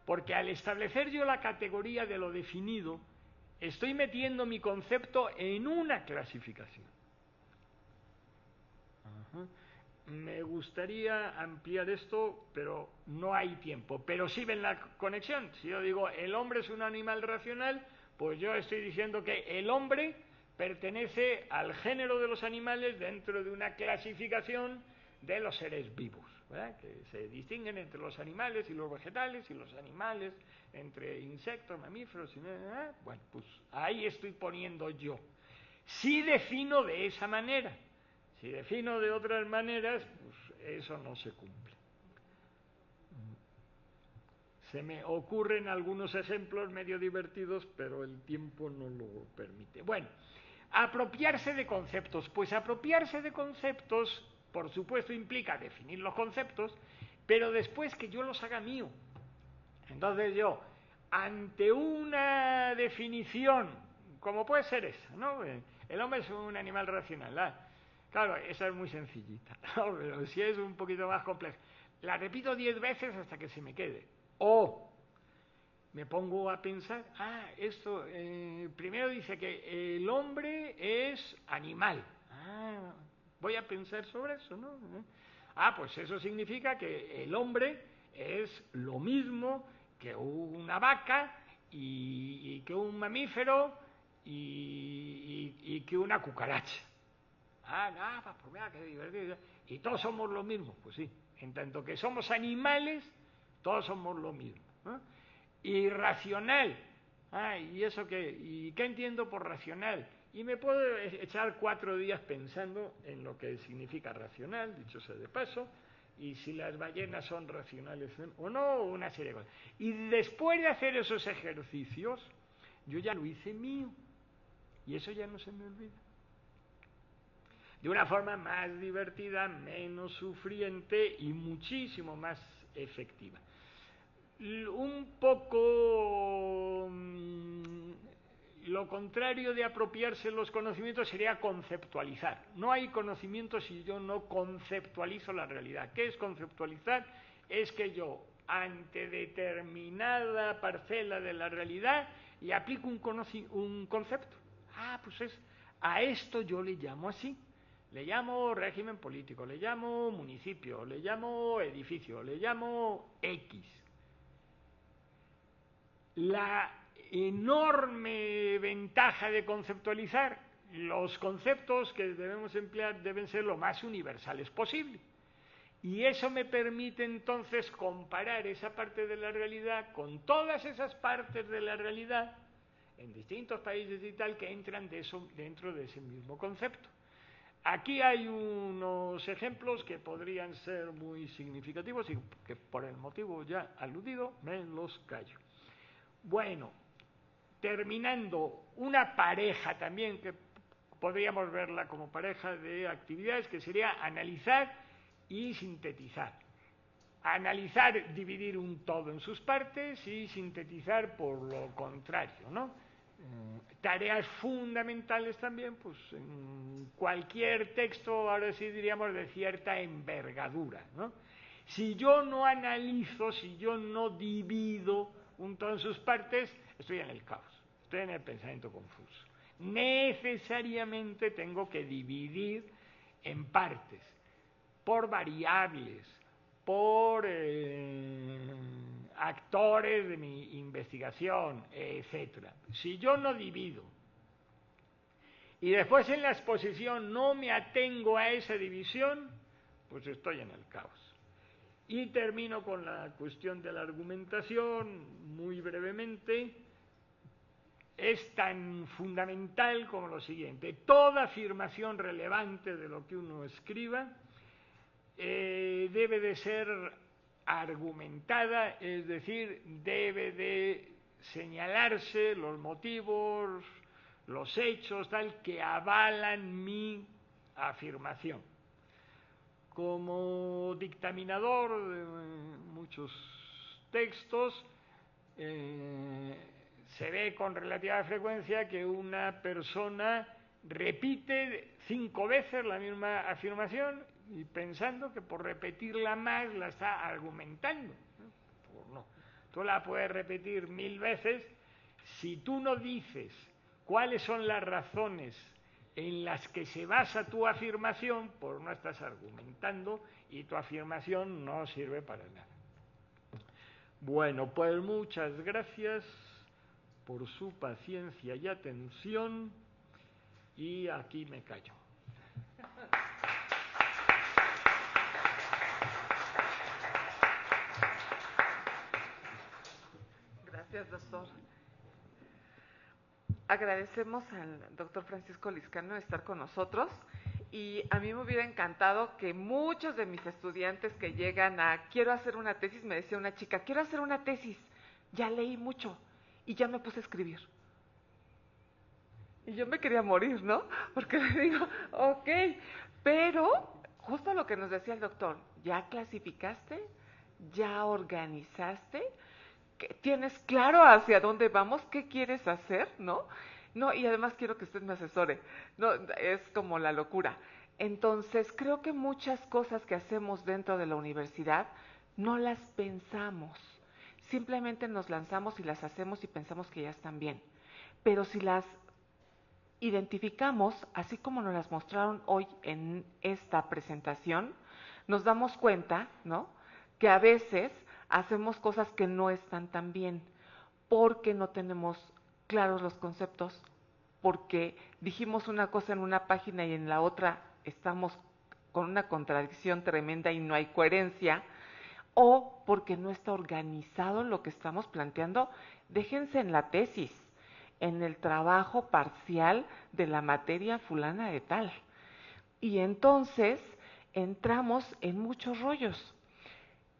Porque al establecer yo la categoría de lo definido, estoy metiendo mi concepto en una clasificación. Me gustaría ampliar esto, pero no hay tiempo. Pero sí ven la conexión. Si yo digo el hombre es un animal racional, pues yo estoy diciendo que el hombre pertenece al género de los animales dentro de una clasificación de los seres vivos, ¿verdad? Que se distinguen entre los animales y los vegetales, y los animales entre insectos, mamíferos, bueno, pues ahí estoy poniendo yo. Si defino de esa manera, si defino de otras maneras, pues eso no se cumple. Se me ocurren algunos ejemplos medio divertidos, pero el tiempo no lo permite. Bueno, apropiarse de conceptos. Pues apropiarse de conceptos, por supuesto, implica definir los conceptos, pero después que yo los haga mío. Entonces yo, ante una definición, como puede ser esa, ¿no? El hombre es un animal racional. Claro, esa es muy sencillita, ¿no? Pero si es un poquito más compleja, la repito 10 veces hasta que se me quede. O me pongo a pensar, esto, primero dice que el hombre es animal. Voy a pensar sobre eso, ¿no? Pues eso significa que el hombre es lo mismo que una vaca y que un mamífero y que una cucaracha. Pues mira, qué divertido. Y todos somos lo mismo, pues sí. En tanto que somos animales, todos somos lo mismo. Irracional. ¿Y eso qué? ¿Y qué entiendo por racional? Y me puedo echar 4 días pensando en lo que significa racional, dicho sea de paso, y si las ballenas son racionales o no, una serie de cosas. Y después de hacer esos ejercicios, yo ya lo hice mío, y eso ya no se me olvida. De una forma más divertida, menos sufriente y muchísimo más efectiva. Un poco lo contrario de apropiarse los conocimientos sería conceptualizar. No hay conocimiento si yo no conceptualizo la realidad. ¿Qué es conceptualizar? Es que yo, ante determinada parcela de la realidad, le aplico un concepto. Pues a esto yo le llamo así. Le llamo régimen político, le llamo municipio, le llamo edificio, le llamo X. La enorme ventaja de conceptualizar, los conceptos que debemos emplear deben ser lo más universales posible. Y eso me permite entonces comparar esa parte de la realidad con todas esas partes de la realidad en distintos países y tal que entran dentro de ese mismo concepto. Aquí hay unos ejemplos que podrían ser muy significativos y que por el motivo ya aludido me los callo. Bueno, terminando, una pareja también que podríamos verla como pareja de actividades que sería analizar y sintetizar. Analizar, dividir un todo en sus partes y sintetizar por lo contrario, ¿no? Tareas fundamentales también, pues en cualquier texto, ahora sí diríamos, de cierta envergadura, ¿no? Si yo no analizo, si yo no divido un todo en sus partes, estoy en el caos, estoy en el pensamiento confuso. Necesariamente tengo que dividir en partes, por variables, por actores de mi investigación, etc. Si yo no divido y después en la exposición no me atengo a esa división, pues estoy en el caos. Y termino con la cuestión de la argumentación, muy brevemente. Es tan fundamental como lo siguiente: toda afirmación relevante de lo que uno escriba debe de ser argumentada, es decir, debe de señalarse los motivos, los hechos, tal, que avalan mi afirmación. Como dictaminador de muchos textos, se ve con relativa frecuencia que una persona repite 5 veces la misma afirmación y pensando que por repetirla más la está argumentando. Pues no. Tú la puedes repetir 1000 veces. Si tú no dices cuáles son las razones en las que se basa tu afirmación, pues no estás argumentando y tu afirmación no sirve para nada. Bueno, pues muchas gracias por su paciencia y atención, y aquí me callo. Gracias, doctor. Agradecemos al doctor Francisco Lizcano de estar con nosotros y a mí me hubiera encantado que muchos de mis estudiantes que llegan a quiero hacer una tesis, me decía una chica, quiero hacer una tesis, ya leí mucho y ya me puse a escribir. Y yo me quería morir, ¿no? Porque le digo, ok, pero justo lo que nos decía el doctor, ¿ya clasificaste? ¿Ya organizaste? ¿Tienes claro hacia dónde vamos? ¿Qué quieres hacer? ¿No? No, y además quiero que usted me asesore. No, es como la locura. Entonces, creo que muchas cosas que hacemos dentro de la universidad no las pensamos. Simplemente nos lanzamos y las hacemos y pensamos que ya están bien. Pero si las identificamos, así como nos las mostraron hoy en esta presentación, nos damos cuenta, ¿no?, que a veces hacemos cosas que no están tan bien, porque no tenemos claros los conceptos, porque dijimos una cosa en una página y en la otra estamos con una contradicción tremenda y no hay coherencia, o porque no está organizado lo que estamos planteando. Déjense en la tesis, en el trabajo parcial de la materia fulana de tal. Y entonces entramos en muchos rollos.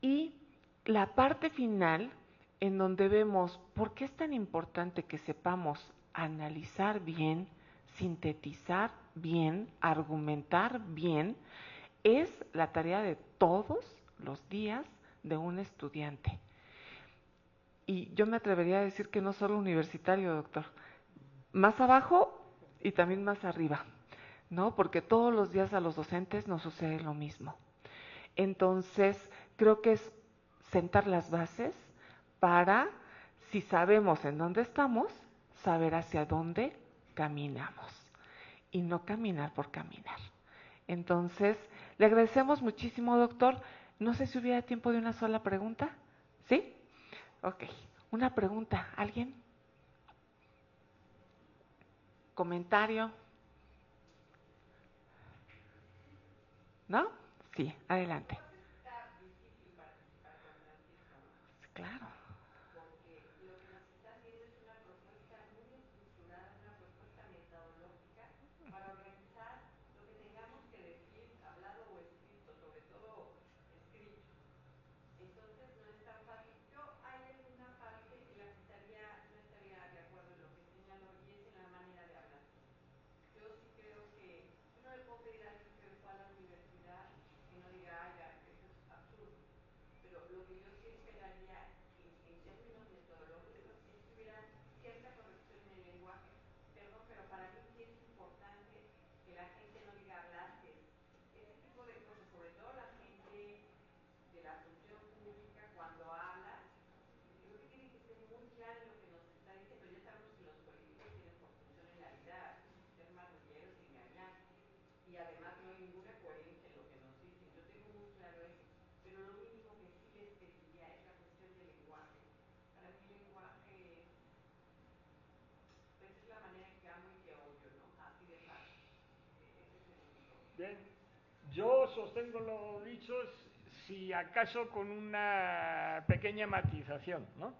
Y la parte final, en donde vemos por qué es tan importante que sepamos analizar bien, sintetizar bien, argumentar bien, es la tarea de todos los días de un estudiante. Y yo me atrevería a decir que no solo universitario, doctor, más abajo y también más arriba, ¿no? Porque todos los días a los docentes nos sucede lo mismo. Entonces, creo que es sentar las bases para, si sabemos en dónde estamos, saber hacia dónde caminamos y no caminar por caminar. Entonces, le agradecemos muchísimo, doctor. No sé si hubiera tiempo de una sola pregunta. ¿Sí? Ok. Una pregunta. ¿Alguien? ¿Comentario? ¿No? Sí, adelante. Claro. Bien, yo sostengo lo dicho, si acaso con una pequeña matización, ¿no?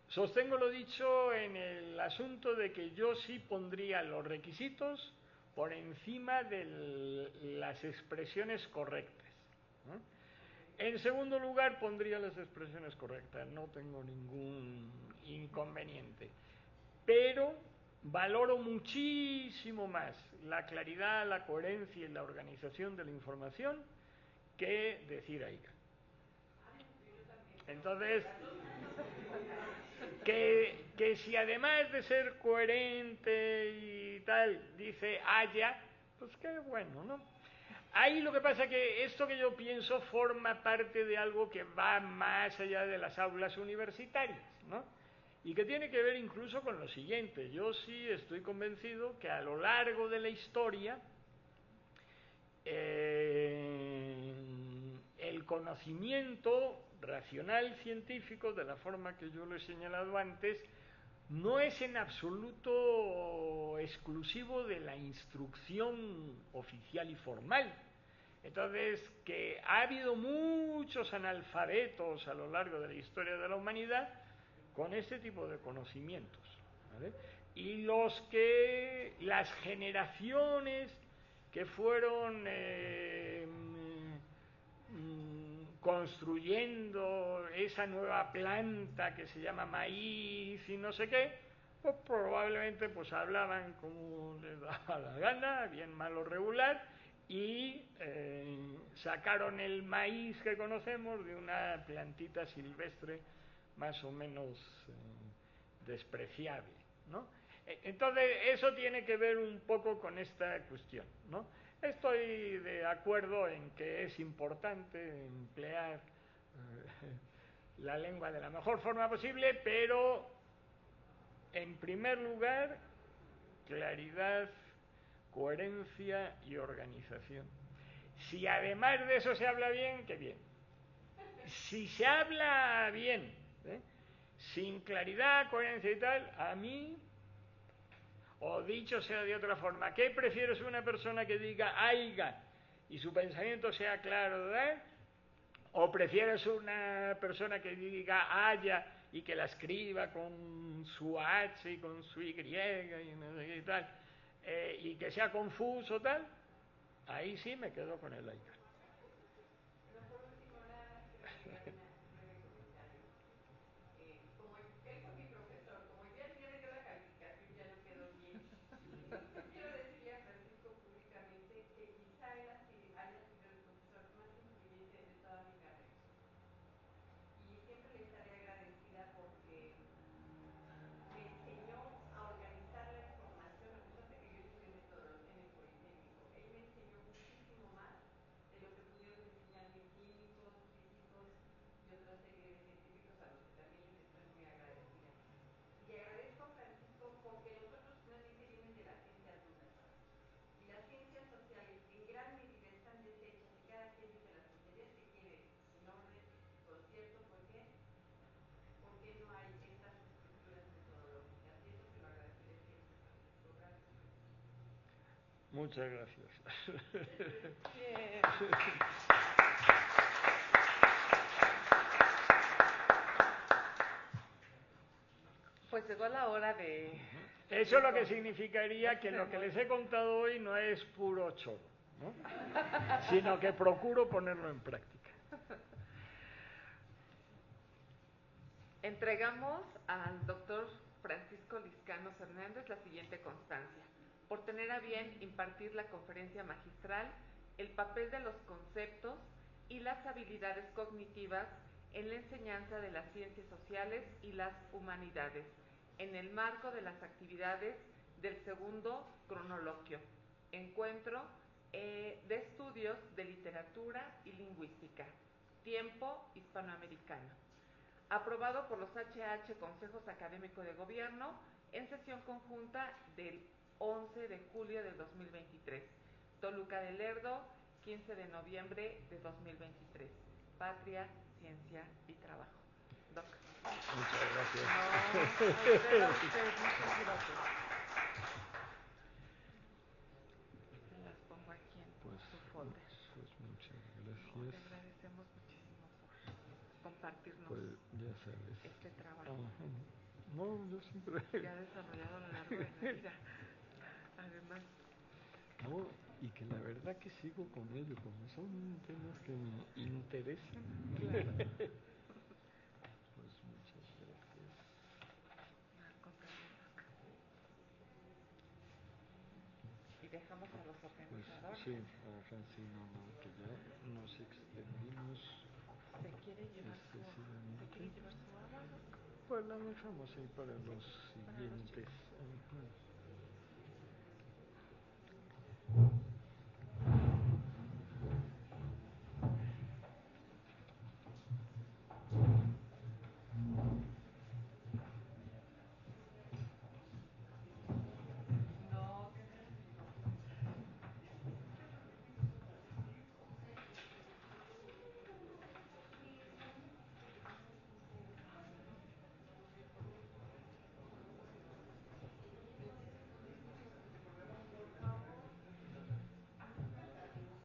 Sostengo lo dicho en el asunto de que yo sí pondría los requisitos por encima de las expresiones correctas, ¿no? En segundo lugar, pondría las expresiones correctas, no tengo ningún inconveniente. Pero valoro muchísimo más la claridad, la coherencia y la organización de la información que decir aiga. Entonces, que si además de ser coherente y tal, dice haya, pues qué bueno, ¿no? Ahí lo que pasa es que esto que yo pienso forma parte de algo que va más allá de las aulas universitarias, ¿no? Y que tiene que ver incluso con lo siguiente. Yo sí estoy convencido que a lo largo de la historia el conocimiento racional científico, de la forma que yo lo he señalado antes, no es en absoluto exclusivo de la instrucción oficial y formal. Entonces, que ha habido muchos analfabetos a lo largo de la historia de la humanidad, con este tipo de conocimientos, ¿vale? Y las generaciones que fueron construyendo esa nueva planta que se llama maíz y no sé qué, pues probablemente pues hablaban como les daba la gana, bien, mal o regular, y sacaron el maíz que conocemos de una plantita silvestre más o menos despreciable, ¿no? Entonces eso tiene que ver un poco con esta cuestión, ¿no? Estoy de acuerdo en que es importante emplear la lengua de la mejor forma posible, pero en primer lugar, claridad, coherencia y organización. Si además de eso se habla bien, qué bien. Si se habla bien, sin claridad, coherencia y tal, a mí, o dicho sea de otra forma, ¿qué prefiero ser una persona que diga aiga y su pensamiento sea claro, ¿verdad? ¿O prefieres una persona que diga haya y que la escriba con su H y con su Y y no sé qué y tal, y que sea confuso tal? Ahí sí me quedo con el haya. Muchas gracias. Bien. Pues llegó la hora de... Eso es lo que significaría que lo que les he contado hoy no es puro choro, ¿no? Sino que procuro ponerlo en práctica. Entregamos al doctor Francisco Lizcanos Hernández la siguiente constancia: por tener a bien impartir la conferencia magistral El papel de los conceptos y las habilidades cognitivas en la enseñanza de las ciencias sociales y las humanidades, en el marco de las actividades del segundo cronoloquio, encuentro de estudios de literatura y lingüística, tiempo hispanoamericano, aprobado por los HH Consejos Académico de Gobierno en sesión conjunta del 11 de julio del 2023. Toluca de Lerdo, 15 de noviembre de 2023. Patria, ciencia y trabajo. Doc. Muchas gracias. No, muchas gracias. Se las pongo aquí en su folder. Pues muchas gracias. No, te agradecemos muchísimo por compartirnos ya sabes. este trabajo. No, yo siempre... Que ha desarrollado a lo largo de la vida. Además. No, y que la verdad que sigo con ello, como son temas que me interesan. Claro. Pues muchas gracias. Al contrario, Doc. Y dejamos a los organizadores. Pues sí, sí, no, que ya nos extendimos. ¿Se quiere llevar su agua, Doc? Pues la dejamos ahí para los siguientes.